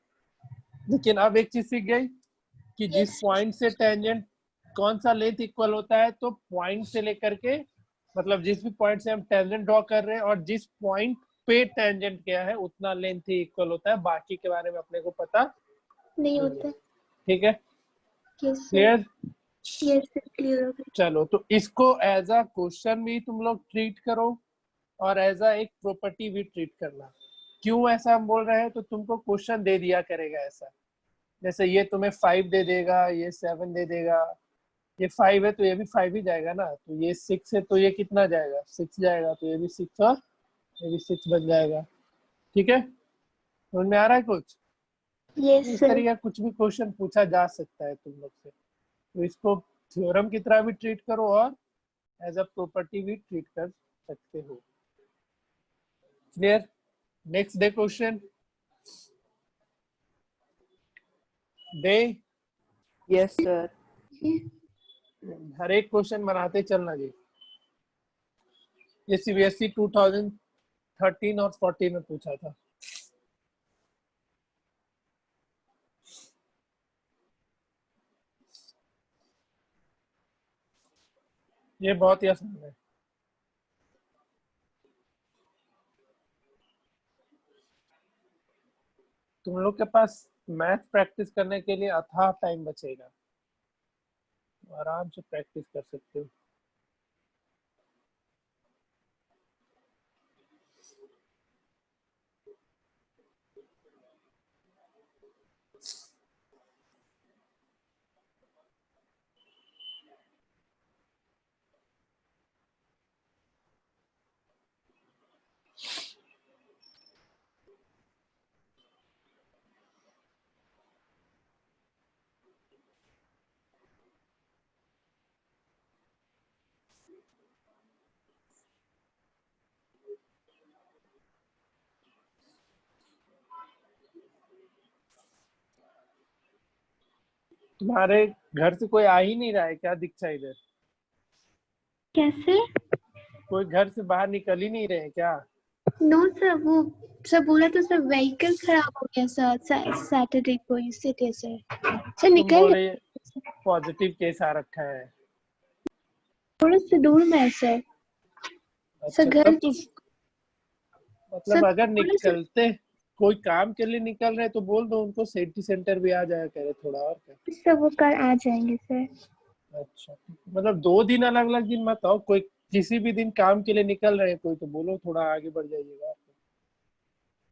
लेकिन अब एक चीज सीख गई कि जिस Yes. पॉइंट से टेंजेंट कौन सा लेंथ इक्वल होता है, तो पॉइंट से लेकर के, मतलब जिस भी पॉइंट से हम टेंजेंट ड्रॉ कर रहे हैं और जिस पॉइंट पे टेंजेंट क्या है उतना लेंथ ही इक्वल होता है, बाकी के बारे में अपने को पता नहीं होता। ठीक है। Yes sir. Clear? Yes sir clear हो गया। चलो, तो इसको एज अ क्वेश्चन भी तुम लोग ट्रीट करो और एज अ एक प्रॉपर्टी भी ट्रीट करना। क्यों ऐसा हम बोल रहे हैं? तो तुमको क्वेश्चन दे दिया करेगा ऐसा, जैसे ये तुम्हें 5 दे देगा, ये 7 दे देगा, ये 5 है तो ये भी 5 ही जाएगा ना, तो ये 6 है तो ये कितना जाएगा? 6 जाएगा, तो ये भी 6 और ये भी 6 बन जाएगा। ठीक है, समझ में आ रहा है कुछ? यस इस सर। तरीके का कुछ भी क्वेश्चन पूछा जा सकता है तुम लोग से, तो इसको थ्योरम की तरह भी ट्रीट करो और एज अ प्रॉपर्टी भी ट्रीट कर सकते हो। Clear? Next day question day. Yes sir. हर एक क्वेश्चन बनाते चलना जी। ये सीबीएसई 2013 और 14 में पूछा था। ये बहुत ही आसान है। तुम लोग के पास मैथ प्रैक्टिस करने के लिए अथाह टाइम बचेगा, तो आराम से प्रैक्टिस कर सकते हो। तुम्हारे घर से कोई आ ही नहीं रहा है क्या दीक्षा इधर? कैसे? कोई घर से बाहर निकल ही नहीं रहे हैं क्या? नो सर, वो सर बोला तो सर व्हीकल खराब हो गया सर सैटरडे को, इसलिए सर तुम निकल बोल गए। रहे पॉजिटिव केस आ रखा है। थोड़ा से दूर में है सर। अच्छा, घर तब तो मतलब सर अगर थोड़ा सा निकलते कोई काम के लिए निकल रहे तो बोल दो उनको, सिटी सेंटर भी आ जाया करे थोड़ा, और क्या। सर वो कल आ जाएंगे सर। अच्छा, मतलब 2 दिन अलग अलग दिन मत आओ, कोई किसी भी दिन काम के लिए निकल रहे हैं कोई तो बोलो थोड़ा आगे बढ़ जाइएगा।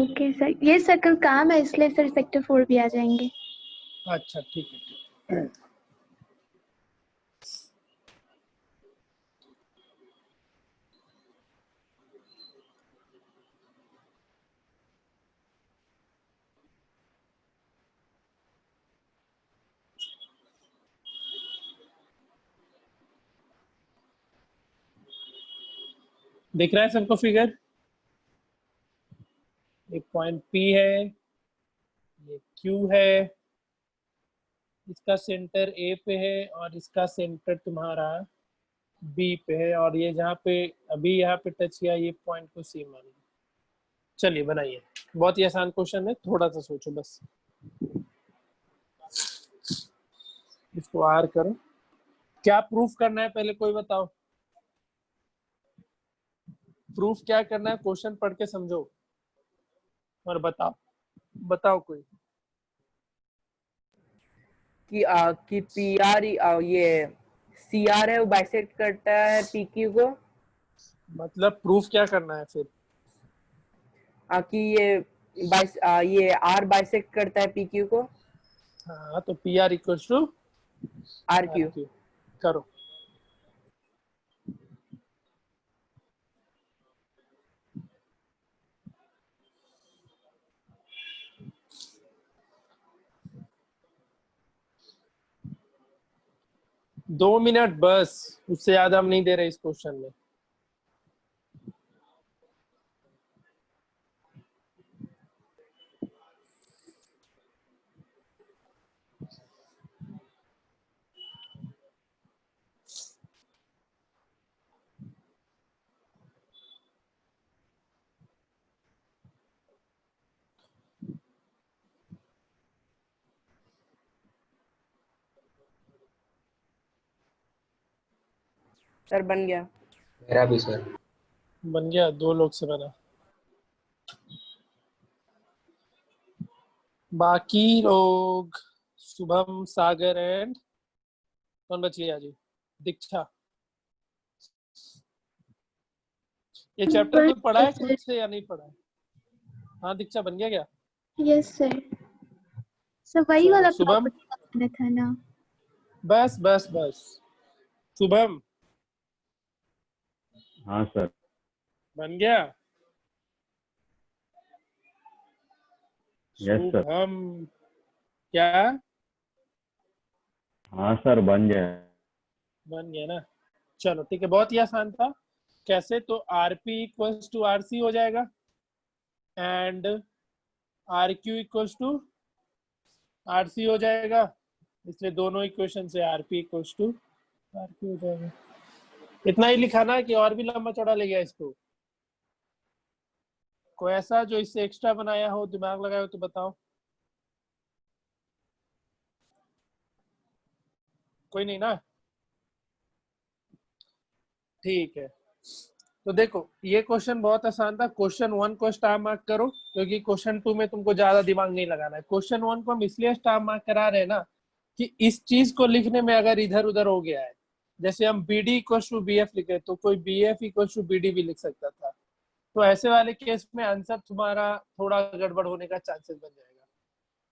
ओके सर, ये सर कल काम है इसलिए सर सेक्टर 4 भी आ जाएंगे। अच्छा ठीक है, ठीक है। दिख रहा है सबको फिगर? एक पॉइंट P है, ये Q है, इसका सेंटर A पे है और इसका सेंटर तुम्हारा B पे है, और ये जहाँ पे अभी यहाँ पे टच किया ये पॉइंट को C मान लो। चलिए बनाइए, बहुत ही आसान क्वेश्चन है, थोड़ा सा सोचो बस। इसको R करो। क्या प्रूफ करना है पहले कोई बताओ? प्रूफ क्या करना है, क्वेश्चन पढ़ के समझो और बताओ। बताओ कोई। कि पी आर ये सी आर है वो बाइसेक्ट करता है पी क्यू को। मतलब प्रूफ क्या करना है फिर? कि ये आर बाइसेक्ट करता है पी क्यू को। हाँ, तो PR equals to R Q. RQ करो। दो मिनट बस, उससे ज्यादा हम नहीं दे रहे इस क्वेश्चन में। सर बन गया। मेरा भी सर। बन गया, 2 लोग से बना। बाकी लोग शुभम, सागर एंड कौन बच गया जी? दीक्षा। ये चैप्टर कोई पढ़ा है खुद से या नहीं पढ़ा है? हाँ दीक्षा, बन गया क्या? Yes sir. सर वही चलो, वाला शुभम। प्रॉपर्टी करना था ना। बस बस बस। शुभम हाँ सर। बन गया। Yes sir. शुभम, क्या हाँ सर, बन गया। बन गया ना? चलो ठीक है, बहुत ही आसान था। कैसे? तो आरपी इक्वल्स टू आरसी हो जाएगा and R Q equals to RC हो जाएगा, इसलिए दोनों इक्वेशन से RP equals to R Q हो जाएगा। इतना ही लिखा ना कि और भी लंबा चौड़ा ले गया इसको? कोई ऐसा जो इससे एक्स्ट्रा बनाया हो, दिमाग लगाया हो तो बताओ। कोई नहीं ना? ठीक है, तो देखो ये क्वेश्चन बहुत आसान था। क्वेश्चन 1 को स्टार मार्क करो, क्योंकि क्वेश्चन 2 में तुमको ज्यादा दिमाग नहीं लगाना है। क्वेश्चन 1 को हम इसलिए स्टार मार्क करा रहे हैं ना कि इस चीज को लिखने में अगर इधर उधर हो गया है, जैसे हम B D equal to B F लिखे तो कोई B F equal to B D भी लिख सकता था, तो ऐसे वाले केस में आंसर तुम्हारा थोड़ा गड़बड़ होने का चांसेस बन जाएगा।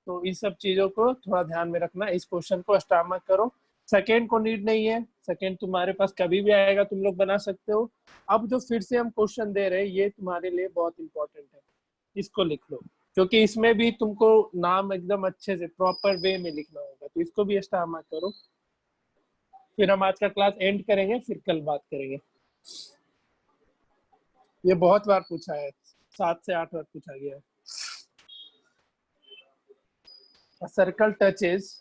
तो इस सब चीजों को थोड़ा ध्यान में रखना। इस क्वेश्चन को स्टार मार्क करो। सेकेंड को नीड नहीं है, सेकेंड तुम्हारे पास कभी भी आएगा, तुम लोग बना सकते हो। अब जो फिर से हम क्वेश्चन दे रहे हैं ये तुम्हारे लिए बहुत इंपॉर्टेंट है, इसको लिख लो, क्योंकि इसमें भी तुमको नाम एकदम अच्छे से प्रॉपर वे में लिखना होगा, तो इसको भी स्टार मार्क करो। फिर हम आज का क्लास एंड करेंगे, फिर कल बात करेंगे। ये बहुत बार पूछा है, 7 से 8 बार पूछा गया है। A circle touches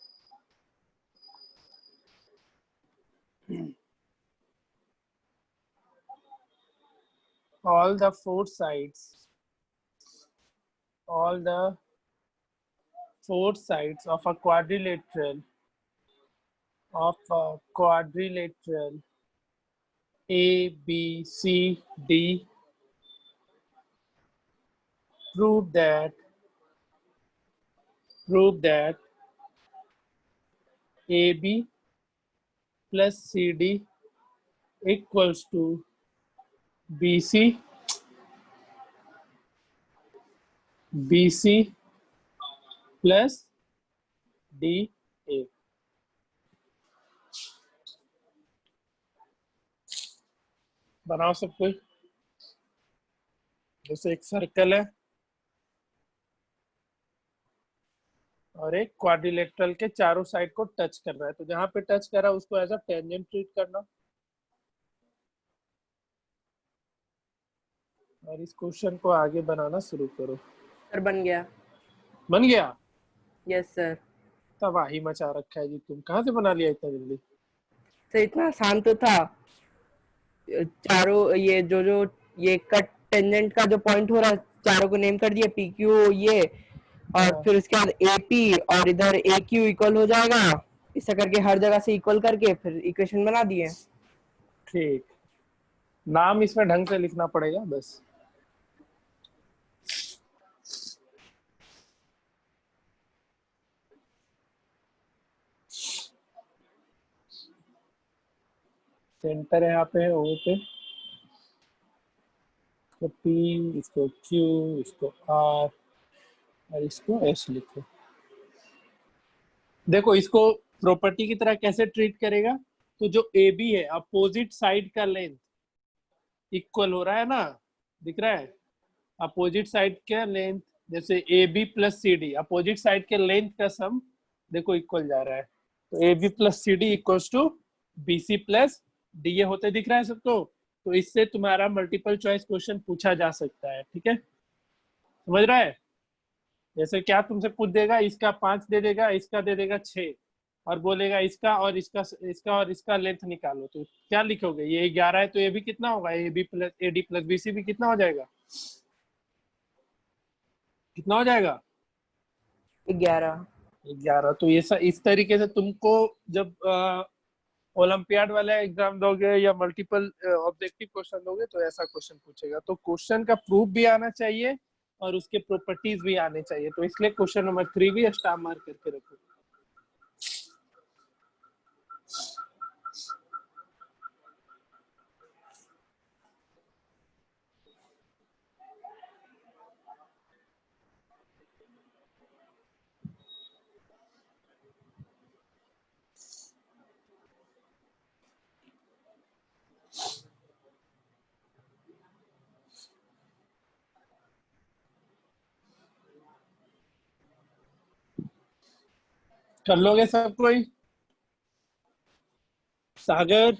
all the four sides of a quadrilateral A B C D. Prove that AB plus CD equals to BC plus DA। बनाओ सब कोई। जैसे एक सर्कल है और एक क्वाड्रिलेटरल के चारों साइड को टच कर रहा है, तो जहां पे टच कर रहा है उसको एज अ टेंजेंट ट्रीट करना। और इस क्वेश्चन को आगे बनाना शुरू करो। सर बन गया। बन गया? Yes sir. तबाही मचा रखा है जी, तुम कहाँ से बना लिया इतना जल्दी? सर इतना आसान तो था। चारों ये जो ये कट टेंजेंट का जो पॉइंट हो रहा है, चारों को नेम कर दिया, पी क्यू ये, और हाँ। फिर उसके बाद एपी और इधर ए क्यू इक्वल हो जाएगा, ऐसा करके हर जगह से इक्वल करके फिर इक्वेशन बना दिए। ठीक, नाम इसमें ढंग से लिखना पड़ेगा बस। सेंटर यहाँ पे है, ओ पे, इसको पी, इसको क्यू, इसको आर और इसको एस लिखो। देखो इसको प्रॉपर्टी की तरह कैसे ट्रीट करेगा, तो जो ए बी है अपोजिट साइड का लेंथ इक्वल हो रहा है ना, दिख रहा है? अपोजिट साइड का लेंथ, जैसे A B plus C D, opposite side के लेंथ का सम देखो इक्वल जा रहा है, तो A B plus C D equals to B C plus D, ये होते दिख रहा है सबको? तो इससे तुम्हारा मल्टीपल चॉइस क्वेश्चन पूछा जा सकता है, ठीक है? समझ रहा है? जैसे क्या तुमसे पूछ देगा, इसका 5 दे देगा, इसका दे देगा 6 और बोलेगा इसका और इसका लेंथ निकालो, तो क्या लिखोगे? ये 11 है तो ये भी कितना होगा? A B plus A D plus B C भी कितना हो जाएगा? कितना हो जाएगा? 11। 11। तो ये इस तरीके से तुमको जब ओलंपियाड वाला एग्जाम दोगे या मल्टीपल ऑब्जेक्टिव क्वेश्चन दोगे तो ऐसा क्वेश्चन पूछेगा। तो क्वेश्चन का प्रूफ भी आना चाहिए और उसके प्रॉपर्टीज भी आने चाहिए, तो इसलिए क्वेश्चन नंबर 3 भी स्टार मार्क करके रखो। कर लोगे सब कोई? सागर,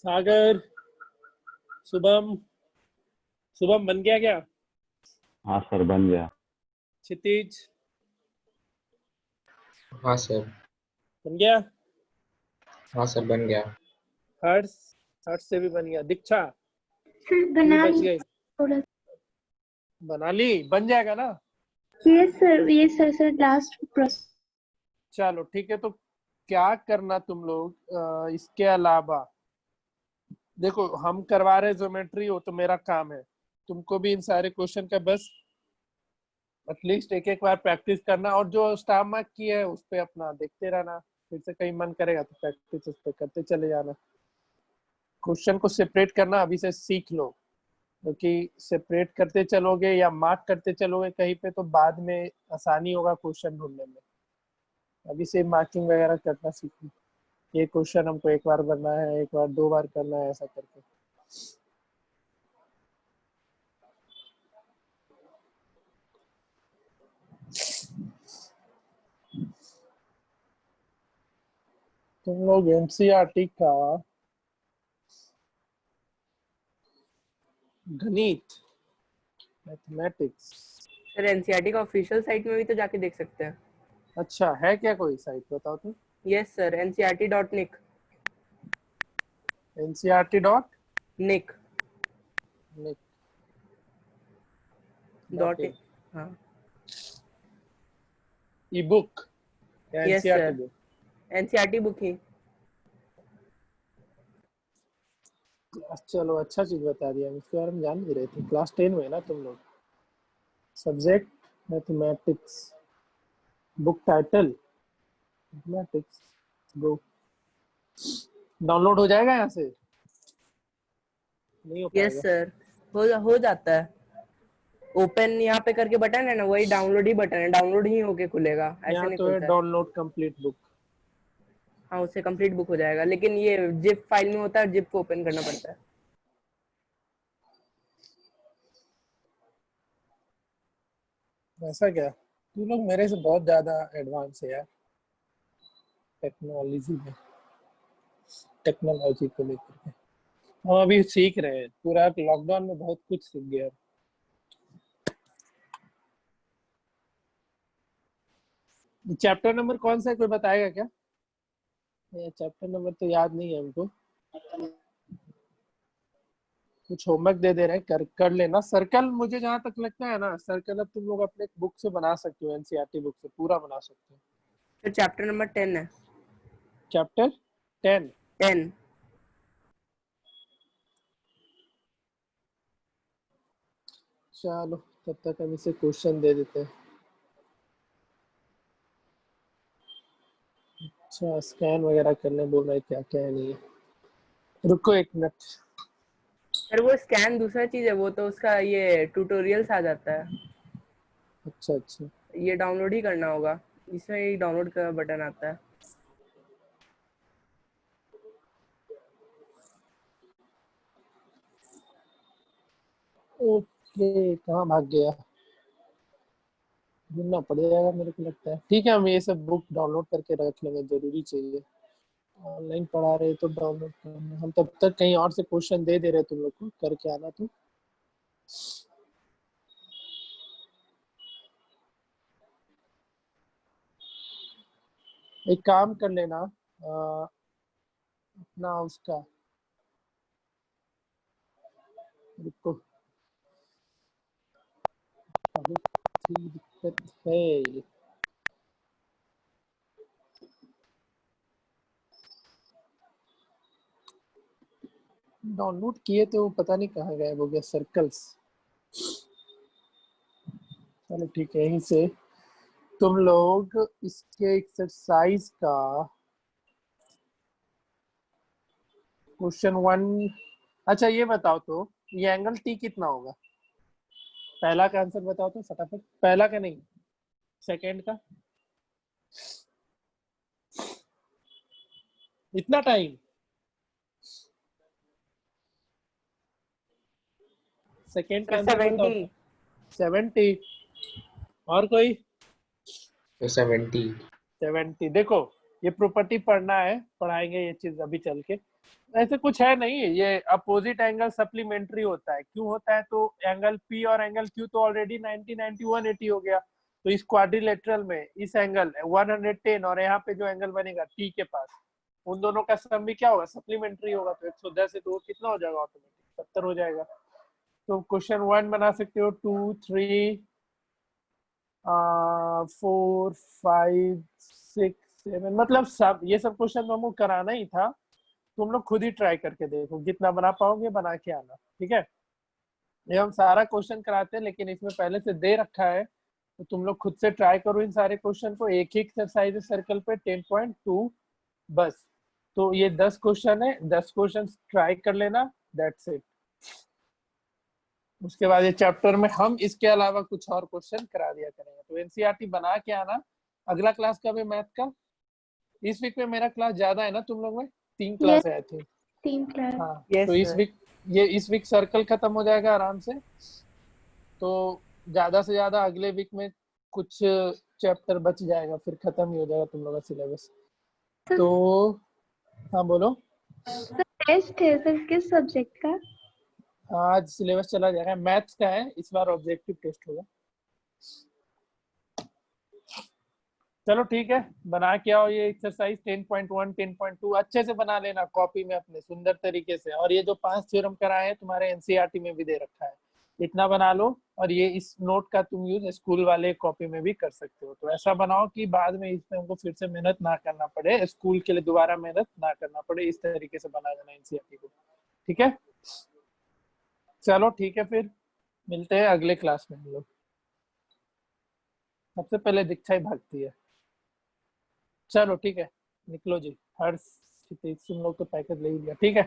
सागर, शुभम, शुभम बन गया क्या? हाँ सर बन गया। क्षितिज हाँ सर। बन गया? हाँ सर बन गया। हर्ष, हर्ष से भी बन गया। दीक्षा सर तू बना बच ली गई। थोड़ा। बना ली? बन जाएगा ना? ये सर लास्ट प्रोसेस। चलो ठीक है। तो क्या करना तुम लोग, इसके अलावा देखो, हम करवा रहे ज्योमेट्री हो तो मेरा काम है, तुमको भी इन सारे क्वेश्चन का बस एटलीस्ट एक एक बार प्रैक्टिस करना, और जो स्टार मार्क की है उस पे अपना देखते रहना। फिर से कहीं मन करेगा तो प्रैक्टिस उस पे करते चले जाना। क्वेश्चन को सेपरेट करना अभी से सीख लो, क्योंकि सेपरेट करते चलोगे या मार्क करते चलोगे कहीं पे तो बाद में आसानी होगा क्वेश्चन ढूंढने में। अभी से मार्किंग वगैरह करना सीख लो। ये क्वेश्चन हमको एक बार करना है, एक बार 2 बार करना है, ऐसा करके। तुम लोग एनसीईआरटी का गणित, मैथमेटिक्स, सर एनसीईआरटी का ऑफिशियल साइट में भी तो जाके देख सकते हैं। अच्छा है क्या कोई साइट, बताओ तो। Yes sir, ncrt.nic। NCERT dot nic nic dot in. हाँ। ई बुक या yes NCERT sir, book? NCERT book ही। चलो अच्छा चीज बता दिया, हम इसके बारे में जान भी रहे थे। क्लास 10 में है ना तुम लोग? Subject mathematics, book title mathematics, go. Download हो जाएगा यहाँ से? नहीं हो यस पाएगा? सर, हो जाता है। ओपन यहाँ पे करके बटन है ना, वही डाउनलोड ही बटन है, डाउनलोड ही होके खुलेगा, ऐसे यहाँ नहीं तो है खुलता है। Download complete book. हाँ, उससे कंप्लीट बुक हो जाएगा, लेकिन ये जिप फाइल में होता है, जिप को ओपन करना पड़ता है। ऐसा क्या? तू लोग मेरे से बहुत ज्यादा एडवांस है यार टेक्नोलॉजी में, टेक्नोलॉजी को लेकर के। हम अभी सीख रहे हैं, पूरा लॉकडाउन में बहुत कुछ सीख गया। चैप्टर नंबर कौन सा है, कोई बताएगा क्या? ये चैप्टर नंबर तो याद नहीं है हमको। कुछ होमवर्क दे रहे हैं, कर लेना। सर्कल मुझे जहां तक लगता है ना, सर्कल अब तुम लोग अपने बुक से बना सकते हो, एनसीईआरटी बुक से पूरा बना सकते हो। फिर चैप्टर नंबर 10 है। चैप्टर 10? 10। चलो तब तक हम इसे क्वेश्चन दे देते हैं। अच्छा, स्कैन वगैरह करने बोल रहा है, क्या क्या है नहीं है। रुको 1 मिनट। सर वो स्कैन दूसरा चीज है, वो तो उसका ये ट्यूटोरियल्स आ जाता है। अच्छा अच्छा। ये डाउनलोड ही करना होगा, इसमें ही डाउनलोड का बटन आता है। ओके, कहाँ भाग गया? ढूंढना पड़ेगा मेरे को लगता है। ठीक है, हम ये सब बुक डाउनलोड करके रख लेंगे, जरूरी चाहिए। ऑनलाइन पढ़ा रहे तो डाउनलोड करना। हम तब तक कहीं और से क्वेश्चन दे दे रहे तुम लोग को, करके आना तुम। एक काम कर लेना, अपना उसका, रुको, बहुत ही दिक्कत है। डाउनलोड किए तो वो पता नहीं कहाँ गए, हो गया सर्कल्स। चलो ठीक है, यहीं से तुम लोग इसके एक्सरसाइज का क्वेश्चन 1, अच्छा ये बताओ तो ये एंगल टी कितना होगा? पहला का आंसर बताओ तो फटाफट, पहला का नहीं, सेकंड का। इतना टाइम? सेकंड का आंसर बताओ। 70। 70। और कोई? तो 70। 70। देखो ये प्रॉपर्टी पढ़ना है, पढ़ाएंगे ये चीज अभी चल के। ऐसे कुछ है नहीं, ये अपोजिट एंगल सप्लीमेंट्री होता है। क्यों होता है? तो एंगल पी और एंगल क्यू तो ऑलरेडी 90 90 180 हो गया, तो इस क्वाड्रिलेटरल में इस एंगल 110 और यहाँ पे जो एंगल बनेगा टी के पास, उन दोनों का सम भी क्या होगा? सप्लीमेंट्री होगा। तो 110 है तो वो कितना हो जाएगा? ऑटोमेटिक 70 हो जाएगा। तो क्वेश्चन 1 बना सकते हो, 2 3 4 5 6 7, मतलब सब ये सब क्वेश्चन हमको कराना ही था। तुम लोग खुद ही ट्राई करके देखो, जितना बना पाओगे बना के आना, ठीक है? ये हम सारा क्वेश्चन कराते हैं लेकिन इसमें पहले से दे रखा है, तो तुम लोग खुद से ट्राई करो इन सारे क्वेश्चन को। एक ही एक्सरसाइज सर्कल पे 10.2 बस। तो ये 10 क्वेश्चन है, 10 क्वेश्चन ट्राई कर लेना, दैट्स इट। उसके बाद ये चैप्टर में हम इसके अलावा कुछ और क्वेश्चन करा दिया करेंगे। तो एनसीईआरटी बना के आना। अगला क्लास कब है मैथ का? इस वीक में मेरा क्लास ज्यादा है ना तुम लोग में? 3 क्लास है आई थिंक। 3 क्लास। हाँ Yes, तो sir. इस वीक सर्कल खत्म हो जाएगा आराम से। तो ज्यादा से ज्यादा अगले वीक में कुछ चैप्टर बच जाएगा, फिर खत्म ही हो जाएगा तुम लोग का सिलेबस। तो हाँ बोलो। सर टेस्ट है सर किस सब्जेक्ट का? आज सिलेबस चला जाएगा, मैथ्स का है इस बार, ऑब्जेक्टिव टेस्ट होगा। चलो ठीक है, बना के आओ ये एक्सरसाइज 10.1 10.2 अच्छे से बना लेना कॉपी में अपने सुंदर तरीके से। और ये जो 5 थ्योरम कराए हैं तुम्हारे एनसीईआरटी में भी दे रखा है, इतना बना लो। और ये इस नोट का तुम यूज स्कूल वाले कॉपी में भी कर सकते हो। तो ऐसा बनाओ कि बाद में इसमें हमको फिर से मेहनत ना करना पड़े, स्कूल के लिए दोबारा मेहनत ना करना पड़े, इस तरीके से बना देना एनसीईआरटी को, ठीक है? चलो ठीक है, फिर मिलते हैं अगले क्लास में हम लोग। सबसे पहले दीक्षा ही भागती है। चलो ठीक है, निकलो जी। हर तुम लोग तो पैकेज ले ही लिया, ठीक है?